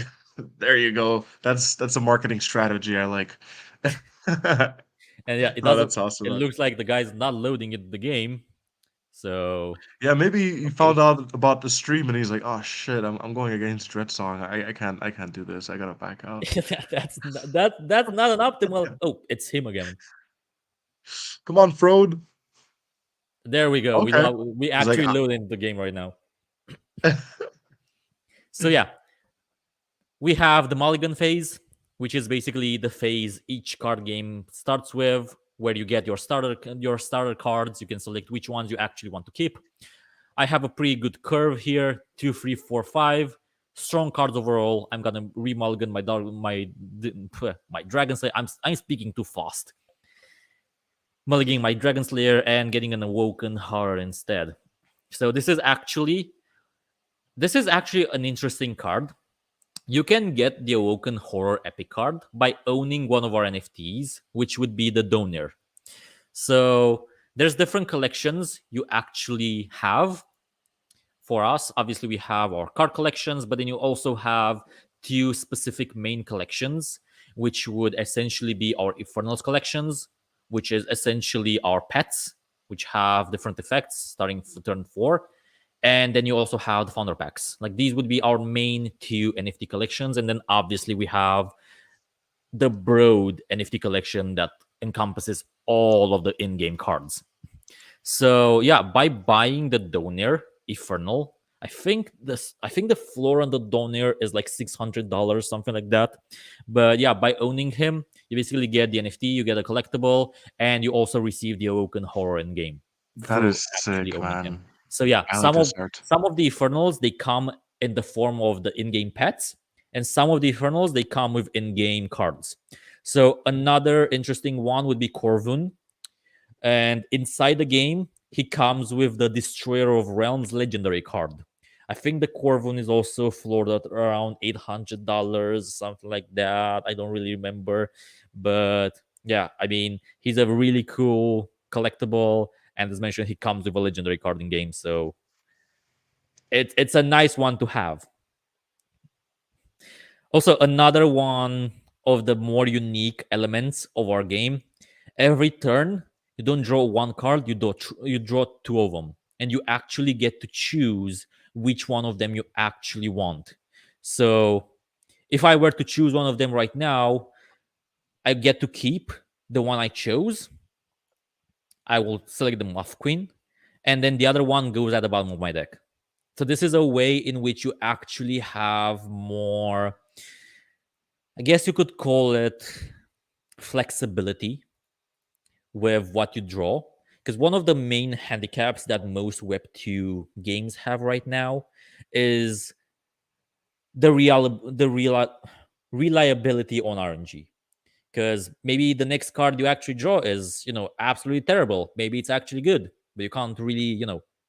there you go. That's a marketing strategy I like. And yeah, it No, doesn't. that's awesome, It man. looks like the guy's not loading it the game. So Yeah, maybe he okay. found out about the stream and he's like, "Oh shit, I'm going against Dreadsong. I can't do this. I gotta back out." That's not an optimal. Oh, it's him again. Come on, Frode. There we go. Okay. We He's like, actually load into the game right now. So yeah, we have the mulligan phase, which is basically the phase each card game starts with, where you get your starter cards. You can select which ones you actually want to keep. I have a pretty good curve here: 2, 3, 4, 5. Strong cards overall. I'm gonna remulligan my Dragon Slayer. I'm speaking too fast. Mulliganing my Dragon Slayer and getting an Awoken Horror instead. So this is actually an interesting card. You can get the Awoken Horror Epic card by owning one of our NFTs, which would be the Donor. So there's different collections you actually have. For us, obviously, we have our card collections, but then you also have two specific main collections, which would essentially be our Infernals collections, which is essentially our pets, which have different effects starting turn 4. And then you also have the founder packs. Like these would be our main two NFT collections. And then obviously we have the broad NFT collection that encompasses all of the in-game cards. So yeah, by buying the Donor Infernal, I think the floor on the Donor is like $600, something like that. But yeah, by owning him, you basically get the NFT, you get a collectible, and you also receive the Awoken Horror in game that through is actually sick, owning him. man. So yeah, I like this art. some of the Infernals they come in the form of the in-game pets, and some of the Infernals they come with in-game cards. So another interesting one would be Corvun, and inside the game he comes with the Destroyer of Realms legendary card. I think the Corvun is also floored at around $800, something like that. I don't really remember, but yeah, I mean he's a really cool collectible, and as mentioned, he comes with a legendary card in game, so it's a nice one to have. Also, another one of the more unique elements of our game Every turn, you don't draw one card, you draw two of them, and you actually get to choose which one of them you actually want. So if I were to choose one of them right now, I get to keep the one I chose. I will select the Muff Queen, and then the other one goes at the bottom of my deck. So this is a way in which you actually have more, I guess you could call it flexibility with what you draw. Because one of the main handicaps that most Web2 games have right now is the reliability on RNG. Because maybe the next card you actually draw is, absolutely terrible. Maybe it's actually good, but you can't really,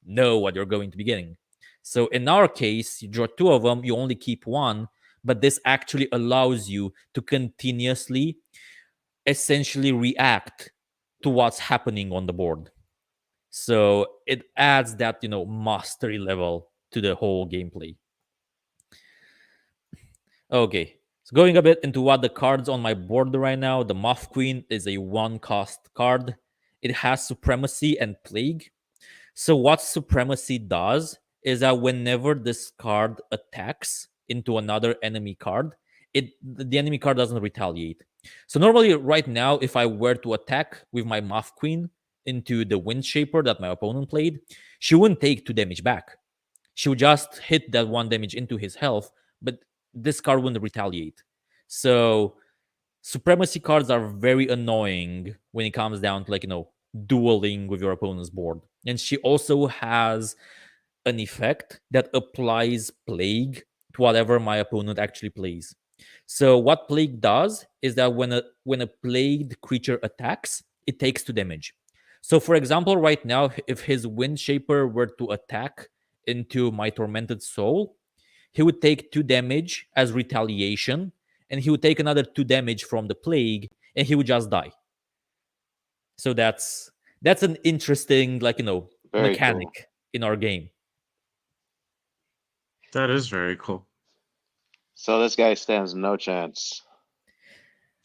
know what you're going to be getting. So in our case, you draw two of them, you only keep one, but this actually allows you to continuously essentially react to what's happening on the board. So it adds that, mastery level to the whole gameplay. Okay. So going a bit into what the cards on my board right now, the Moth Queen is a one cost card. It has Supremacy and Plague. So what Supremacy does is that whenever this card attacks into another enemy card, the enemy card doesn't retaliate. So normally right now, if I were to attack with my Moth Queen into the Wind Shaper that my opponent played, she wouldn't take 2 damage back. She would just hit that 1 damage into his health, but this card wouldn't retaliate. So Supremacy cards are very annoying when it comes down to, like, dueling with your opponent's board. And she also has an effect that applies Plague to whatever my opponent actually plays. So what Plague does is that when a plagued creature attacks, it takes 2 damage. So for example, right now, if his Wind Shaper were to attack into my Tormented Soul, he would take 2 damage as retaliation, and he would take another 2 damage from the plague, and he would just die. So that's an interesting, like, Very cool. mechanic in our game. That is very cool. So this guy stands no chance.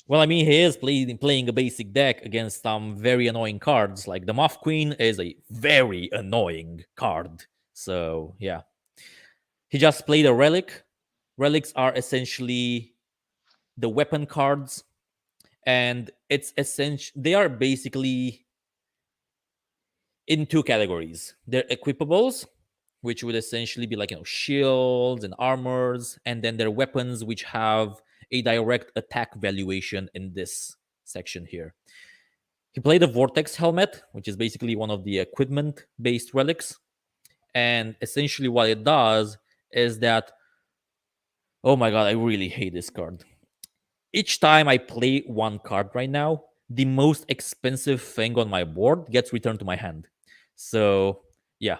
Well, I mean, he is playing a basic deck against some very annoying cards. Like the Moth Queen is a very annoying card. So yeah, he just played a relic. Relics are essentially the weapon cards, and it's essential. They are basically in two categories. They're equipables, which would essentially be like, shields and armors, and then they're weapons, which have a direct attack valuation in this section here. He played a Vortex Helmet, which is basically one of the equipment based relics. And essentially, what it does is that, oh my god, I really hate this card. Each time I play one card right now, the most expensive thing on my board gets returned to my hand. So, yeah,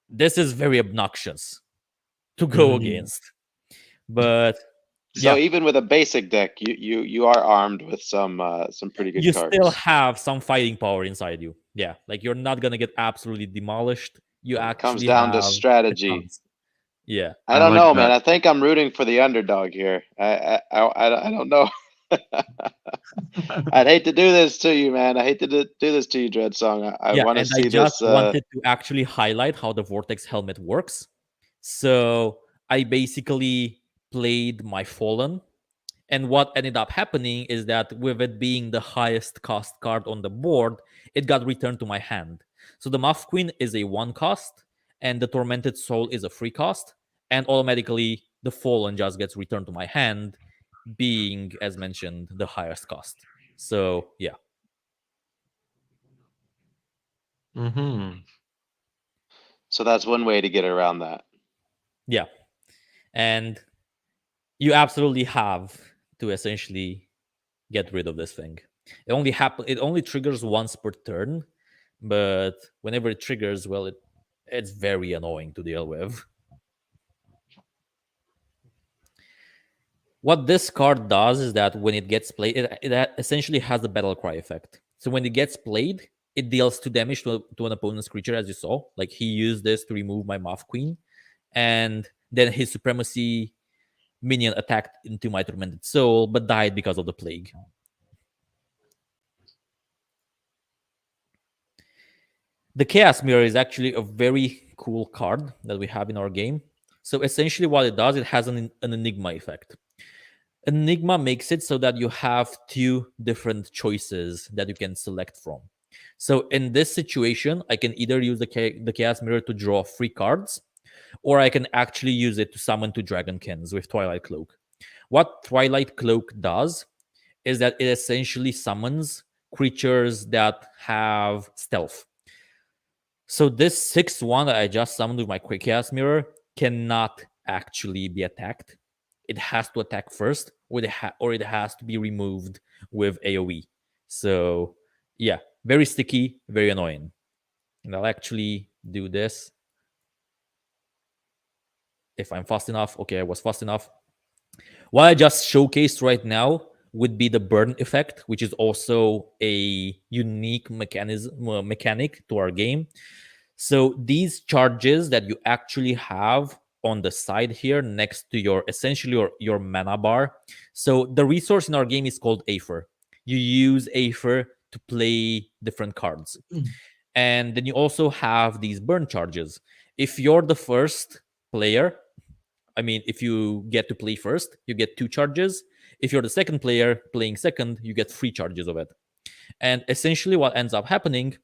this is very obnoxious to go against. But So yeah, even with a basic deck, you are armed with some pretty good you cards. still have some fighting power inside you. Yeah, like you're not gonna get absolutely demolished. You It comes actually down to have a strategy. chance. Yeah. I I don't like know, man. that. I think I'm rooting for the underdog here. I don't know. I'd hate to do this to you, man. I hate to do this to you, Dread Song. I Yeah, want to and I see just this. wanted to actually highlight how the Vortex helmet works. So I basically played my Fallen, and what ended up happening is that with it being the highest cost card on the board, it got returned to my hand. So the Muff Queen is a one cost, and the Tormented Soul is a free cost, and automatically the Fallen just gets returned to my hand, being, as mentioned, the highest cost. So yeah. Mm-hmm. So that's one way to get around that. Yeah. And you absolutely have to essentially get rid of this thing. It only triggers once per turn, but whenever it triggers, well, it's very annoying to deal with. What this card does is that when it gets played, it essentially has the battle cry effect. So when it gets played, it deals 2 damage to an opponent's creature, as you saw. Like he used this to remove my Moth Queen, and then his Supremacy minion attacked into my Tormented Soul, but died because of the plague. The Chaos Mirror is actually a very cool card that we have in our game. So essentially, what it does, it has an Enigma effect. Enigma makes it so that you have two different choices that you can select from. So in this situation, I can either use the Chaos Mirror to draw 3 cards, or I can actually use it to summon 2 Dragonkins with Twilight Cloak. What Twilight Cloak does is that it essentially summons creatures that have stealth. So this 6/1 that I just summoned with my Quick Chaos Mirror cannot actually be attacked. It has to attack first, or it has to be removed with AoE. So yeah, very sticky, very annoying. And I'll actually do this if I'm fast enough. Okay, I was fast enough. What I just showcased right now would be the burn effect, which is also a unique mechanic to our game. So these charges that you actually have on the side here next to your essentially your mana bar. So the resource in our game is called Aether. You use Aether to play different cards. And then you also have these burn charges. If you're the first player, I mean, if you get to play first, you get 2 charges. If you're the second player playing second, you get 3 charges of it. And essentially, what ends up happening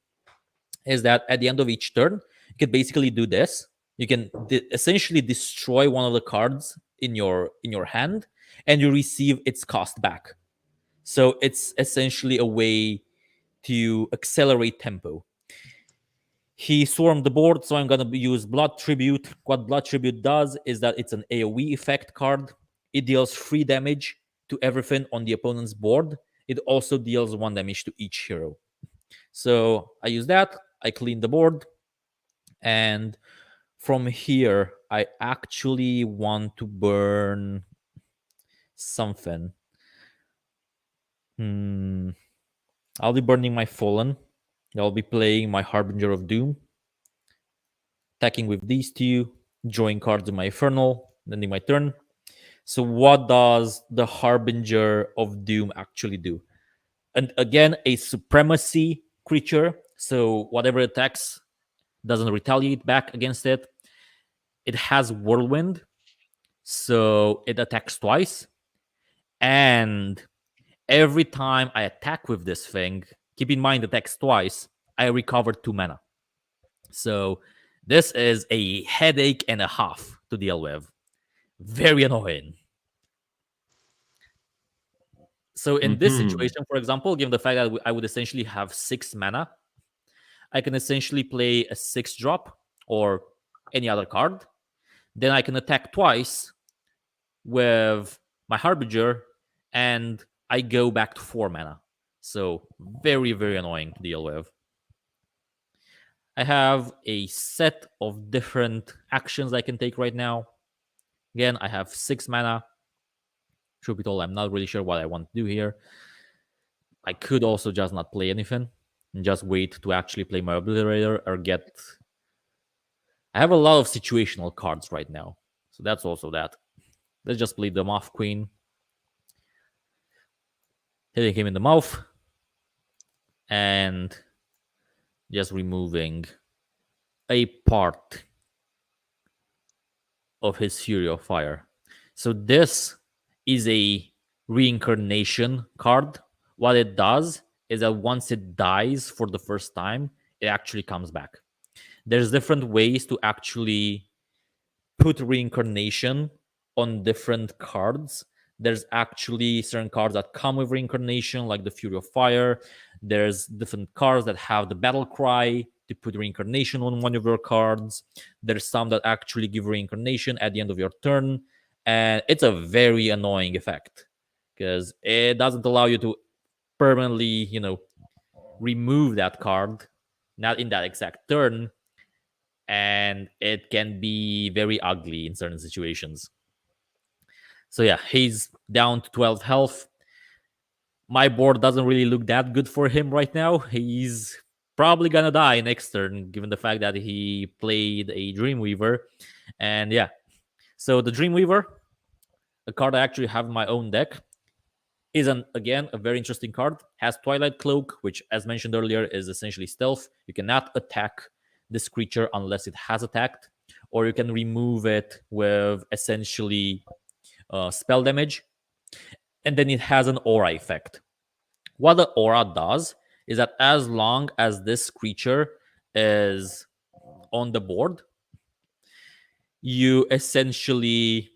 is that at the end of each turn, you can basically do this. You can essentially destroy one of the cards in your hand, and you receive its cost back. So it's essentially a way to accelerate tempo. He swarmed the board, so I'm gonna use Blood Tribute. What Blood Tribute does is that it's an AoE effect card. It deals 3 damage to everything on the opponent's board. It also deals 1 damage to each hero. So I use that. I clean the board, and from here, I actually want to burn something. Hmm. I'll be burning my Fallen. I'll be playing my Harbinger of Doom, attacking with these 2, drawing cards in my Infernal, ending my turn. So, what does the Harbinger of Doom actually do? And again, a supremacy creature. So, whatever attacks doesn't retaliate back against it. It has Whirlwind, so it attacks twice. And every time I attack with this thing, keep in mind it attacks twice, I recover 2 mana. So this is a headache and a half to deal with. Very annoying. So in this Mhm. situation, for example, given the fact that I would essentially have 6 mana, I can essentially play a 6 drop or any other card. Then I can attack twice with my Harbinger, and I go back to 4 mana. So very, very annoying to deal with. I have a set of different actions I can take right now. Again, I have 6 mana. Truth be told, I'm not really sure what I want to do here. I could also just not play anything and just wait to actually play my Obliterator or get. I have a lot of situational cards right now, so that's also that. Let's just play the Moth Queen. Hitting him in the mouth and just removing a part of his Fury of Fire. So this is a reincarnation card. What it does is that once it dies for the first time, it actually comes back. There's different ways to actually put reincarnation on different cards. There's actually certain cards that come with reincarnation, like the Fury of Fire. There's different cards that have the battle cry to put reincarnation on one of your cards. There's some that actually give reincarnation at the end of your turn. And it's a very annoying effect because it doesn't allow you to permanently, remove that card, not in that exact turn. And it can be very ugly in certain situations. So yeah, he's down to 12 health. My board doesn't really look that good for him right now. He's probably gonna die next turn, given the fact that he played a Dreamweaver. And yeah, so the Dreamweaver, a card I actually have in my own deck, is again a very interesting card. Has Twilight Cloak, which, as mentioned earlier, is essentially stealth. You cannot attack this creature unless it has attacked, or you can remove it with essentially spell damage. And then it has an aura effect. What the aura does is that as long as this creature is on the board, you essentially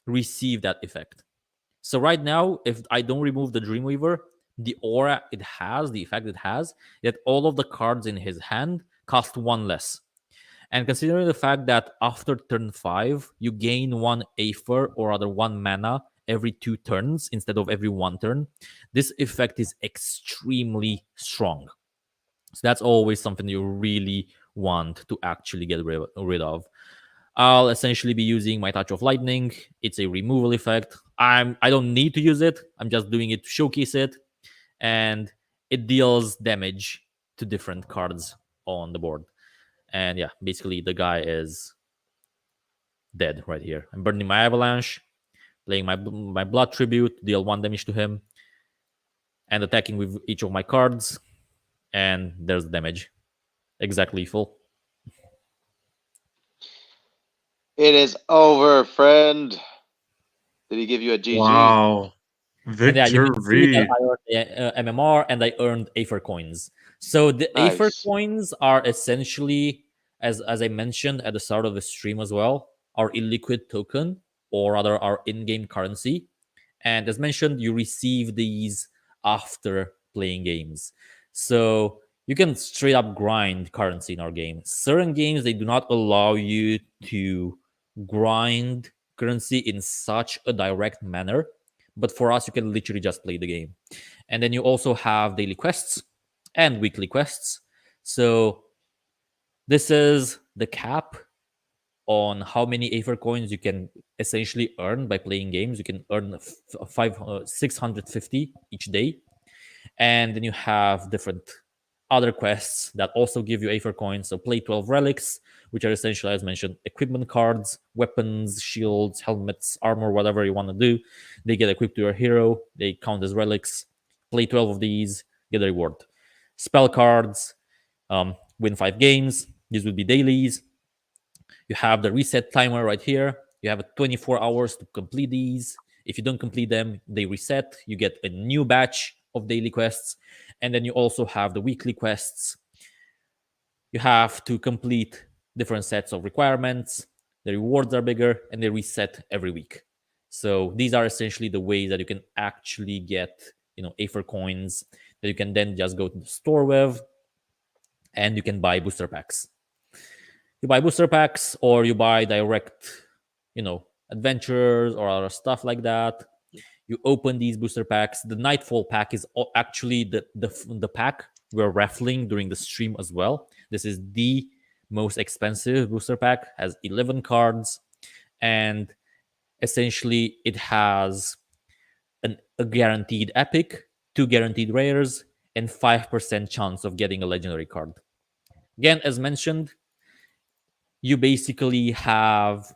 receive that effect. So right now, if I don't remove the Dreamweaver, the aura it has, the effect it has, that all of the cards in his hand cost one less. And considering the fact that after turn 5, you gain one Aether or other one mana every 2 turns instead of every 1 turn, this effect is extremely strong. So that's always something you really want to actually get rid of. I'll essentially be using my Touch of Lightning. It's a removal effect. I don't need to use it. I'm just doing it to showcase it, and it deals damage to different cards on the board. And yeah, basically the guy is dead right here. I'm burning my Avalanche, playing my Blood Tribute, deal 1 damage to him, and attacking with each of my cards. And there's the damage. Exactly full. It is over, friend. Did he give you a GG? Wow. And yeah, you can see that Victory. I earned the MMR and I earned Aether coins. So the Aether Nice. coins are essentially, as I mentioned at the start of the stream as well, our illiquid token, or rather our in-game currency. And as mentioned, you receive these after playing games. So you can straight up grind currency in our game. Certain games, they do not allow you to grind currency in such a direct manner. But for us, you can literally just play the game. And then you also have daily quests and weekly quests. So this is the cap on how many Aether coins you can essentially earn by playing games. You can earn 650 each day. And then you have different other quests that also give you Aether coins. So play 12 relics, which are essentially, as mentioned, equipment cards, weapons, shields, helmets, armor, whatever you want to do. They get equipped to your hero. They count as relics. Play 12 of these, get a reward. Spell cards, win 5 games. These would be dailies. You have the reset timer right here. You have 24 hours to complete these. If you don't complete them, they reset. You get a new batch of daily quests. And then you also have the weekly quests. You have to complete different sets of requirements. The rewards are bigger and they reset every week. So these are essentially the ways that you can actually get, Aether coins that you can then just go to the store with, and you can buy booster packs. You buy booster packs, or you buy direct, adventures or other stuff like that. You open these booster packs. The Nightfall pack is actually the pack we're raffling during the stream as well. This is the most expensive booster pack, has 11 cards, and essentially it has a guaranteed epic, 2 guaranteed rares, and 5% chance of getting a legendary card. Again, as mentioned, you basically have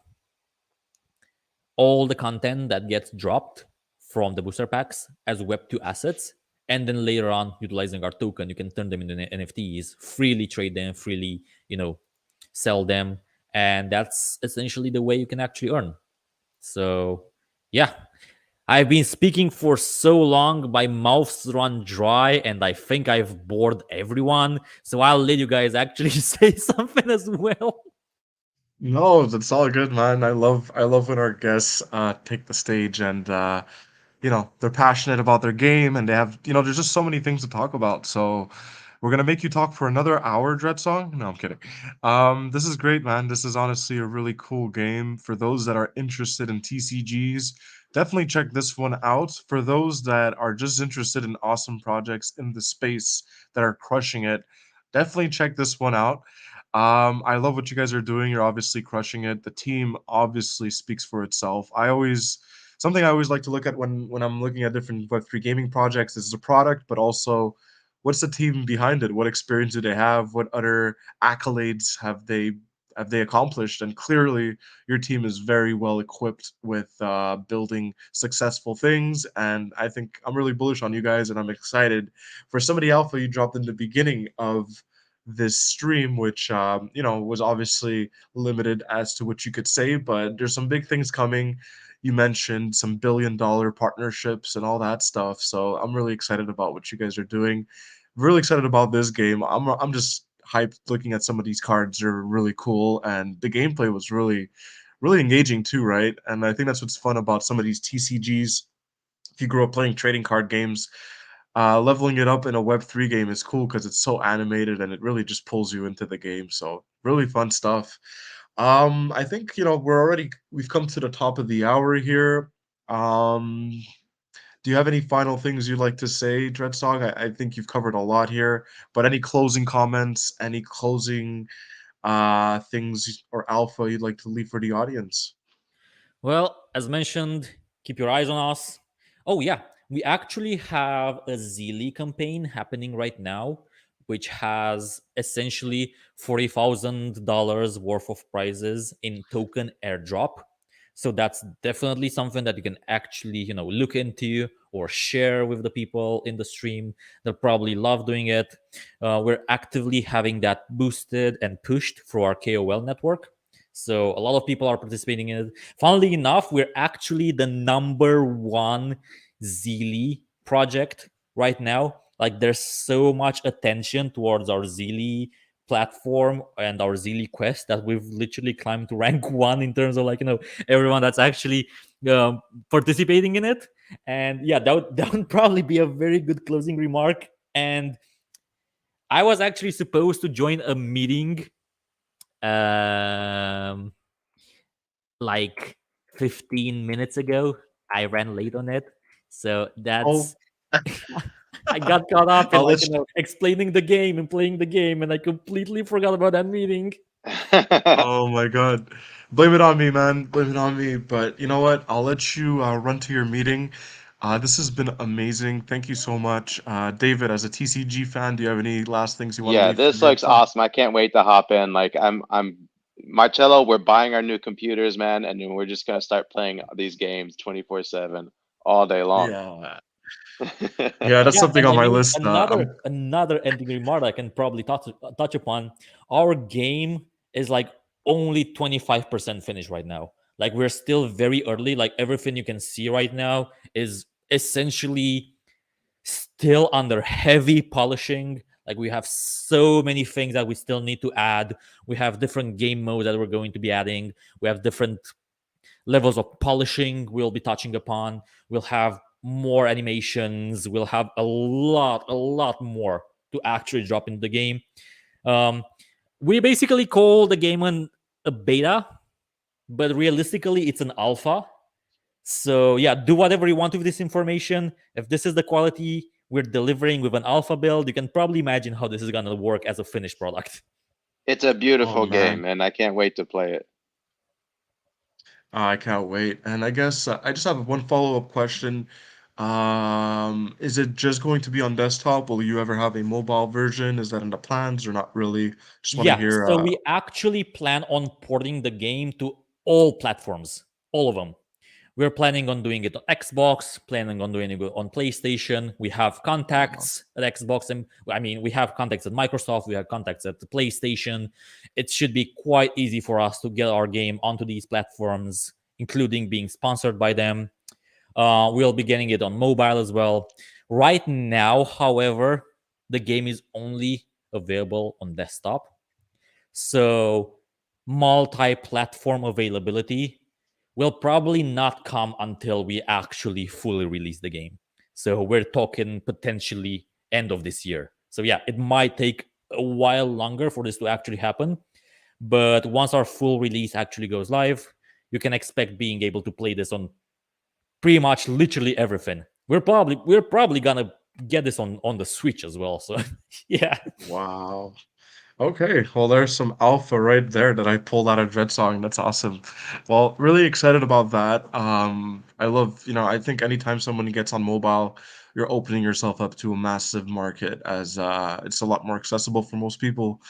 all the content that gets dropped from the booster packs as Web2 assets. And then later on, utilizing our token, you can turn them into NFTs, freely trade them, freely, sell them. And that's essentially the way you can actually earn. So, yeah, I've been speaking for so long, my mouth's run dry, and I think I've bored everyone. So I'll let you guys actually say something as well. No, that's all good, man. I love when our guests take the stage and they're passionate about their game and they have, there's just so many things to talk about. So we're gonna make you talk for another hour, Dread Song. No, I'm kidding. This is great, man. This is honestly a really cool game. For those that are interested in TCGs, definitely check this one out. For those that are just interested in awesome projects in the space that are crushing it, definitely check this one out. I love what you guys are doing. You're obviously crushing it. The team obviously speaks for itself. Something I always like to look at when I'm looking at different Web3 gaming projects is the product, but also what's the team behind it? What experience do they have? What other accolades have they have they accomplished? And clearly, your team is very well equipped with building successful things. And I think I'm really bullish on you guys, and I'm excited for some of the alpha you dropped in the beginning of this stream, which was obviously limited as to what you could say, but there's some big things coming. You mentioned some billion-dollar partnerships and all that stuff, so I'm really excited about what you guys are doing. Really excited about this game. I'm just hyped looking at some of these cards. They're really cool, and the gameplay was really engaging too, right? And I think that's what's fun about some of these TCGs. If you grew up playing trading card games, leveling it up in a Web3 game is cool because it's so animated and it really just pulls you into the game. So really fun stuff. I think we've come to the top of the hour here. Um, do you have any final things you'd like to say, Dreadsong? I think you've covered a lot here, but any closing comments, any closing things or alpha you'd like to leave for the audience? Well, as mentioned, keep your eyes on us. Oh, yeah, we actually have a Zeely campaign happening right now, which has essentially $40,000 worth of prizes in token airdrop. So that's definitely something that you can actually, look into or share with the people in the stream. They'll probably love doing it. We're actively having that boosted and pushed through our KOL network. So a lot of people are participating in it. Funnily enough, we're actually the number one Zeely project right now. Like there's so much attention towards our Zeely platform and our Zeely quest that we've literally climbed to rank one in terms of everyone that's actually participating in it. And yeah, that would probably be a very good closing remark. And I was actually supposed to join a meeting um like 15 minutes ago. I ran late on it. So Oh, that's I got caught up in I'll let explaining the game and playing the game, and I completely forgot about that meeting. Oh my god. Blame it on me, man. Blame it on me. But you know what? I'll let you run to your meeting. This has been amazing. Thank you so much. David, as a TCG fan, do you have any last things you want to Yeah, leave from this your looks side? awesome. I can't wait to hop in. Like I'm Marcello, we're buying our new computers, man, and then we're just gonna start playing these games 24/7 all day long. Yeah. Yeah, that's Yeah, something and on I my mean list. another ending remark I can probably touch upon. Our game is like only 25% finished right now. Like we're still very early. Like everything you can see right now is essentially still under heavy polishing. Like we have so many things that we still need to add. We have different game modes that we're going to be adding. We have different levels of polishing we'll be touching upon. We'll have more animations. We'll have a lot more to actually drop into the game. Um, we basically call the game a beta, but realistically, it's an alpha. So yeah, do whatever you want with this information. If this is the quality we're delivering with an alpha build, you can probably imagine how this is gonna work as a finished product. It's a Oh beautiful man, game, and I can't wait to play it. I can't wait. And I guess I just have one follow-up question. Is it just going to be on desktop? Will you ever have a mobile version? Is that in the plans or not really? Just want to Yeah, hear. so we actually plan on porting the game to all platforms, all of them. We're planning on doing it on Xbox, planning on doing it on PlayStation. We have Wow. contacts at Xbox, and I mean, we have contacts at Microsoft. We have contacts at the PlayStation. It should be quite easy for us to get our game onto these platforms, including being sponsored by them. We'll be getting it on mobile as well. Right now, however, the game is only available on desktop. So multi-platform availability will probably not come until we actually fully release the game. So we're talking potentially end of this year. So yeah, it might take a while longer for this to actually happen. But once our full release actually goes live, you can expect being able to play this on pretty much literally everything. We're probably gonna get this on the Switch as well. So yeah. Wow. Okay, well, there's some alpha right there that I pulled out of Dreadsong. That's awesome. Well, really excited about that. I love, I think anytime someone gets on mobile, you're opening yourself up to a massive market as it's a lot more accessible for most people.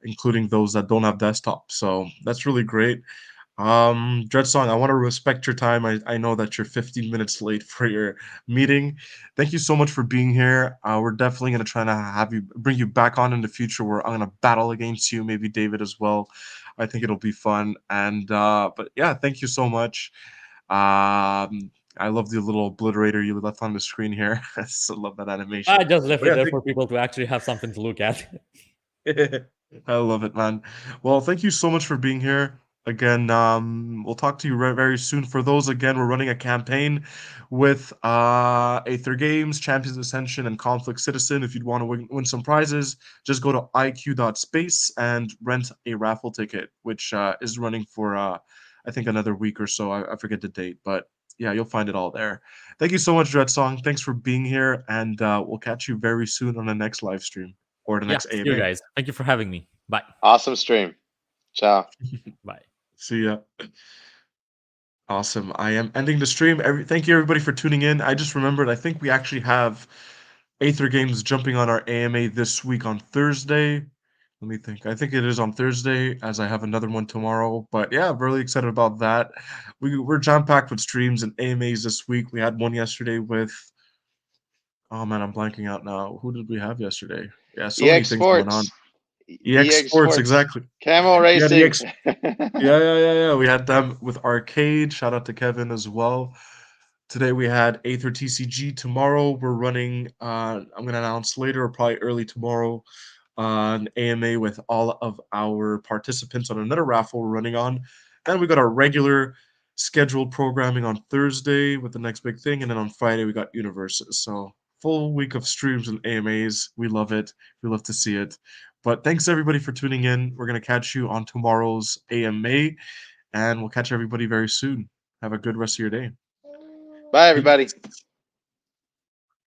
including those that don't have desktop. So that's really great. Dread Song, I want to respect your time. I know that you're 15 minutes late for your meeting. Thank you so much for being here. We're definitely gonna try to have you bring you back on in the future where I'm gonna battle against you, maybe David as well. I think it'll be fun. And but yeah, thank you so much. I love the little obliterator you left on the screen here. I so love that I animation. just left But it yeah, there for people to actually have something to look at. I love it, man. Well, thank you so much for being here. Again, we'll talk to you very soon. For those, again, we're running a campaign with Aether Games, Champions Ascension, and Conflict Citizen. If you'd want to win some prizes, just go to iq.space and rent a raffle ticket, which is running for, I think, another week or so. I forget the date, but yeah, you'll find it all there. Thank you so much, Dread Song. Thanks for being here, and we'll catch you very soon on the next live stream or the Yeah, next see you AMA. guys. Thank you for having me. Bye. Awesome stream. Ciao. Bye. See ya. Awesome. I am ending the stream. Thank you everybody for tuning in. I just remembered, I think we actually have Aether Games jumping on our AMA this week on Thursday. Let me think. I think it is on Thursday, as I have another one tomorrow. But yeah, I'm really excited about that. We're jam-packed with streams and AMAs this week. We had one yesterday with, oh man, I'm blanking out now. Who did we have yesterday? Yeah, so many EX things going on. Sports. EX EX Sports, Sports. exactly. Camel We had Racing. EX. Yeah. We had them with Arcade. Shout out to Kevin as well. Today we had Aether TCG. Tomorrow we're running. I'm gonna announce later, or probably early tomorrow, an AMA with all of our participants on another raffle we're running on. Then we got our regular scheduled programming on Thursday with the next big thing, and then on Friday we got Universes. So full week of streams and AMAs. We love it. We love to see it. But thanks everybody for tuning in. We're gonna catch you on tomorrow's AMA, and we'll catch everybody very soon. Have a good rest of your day. Bye, everybody. Peace.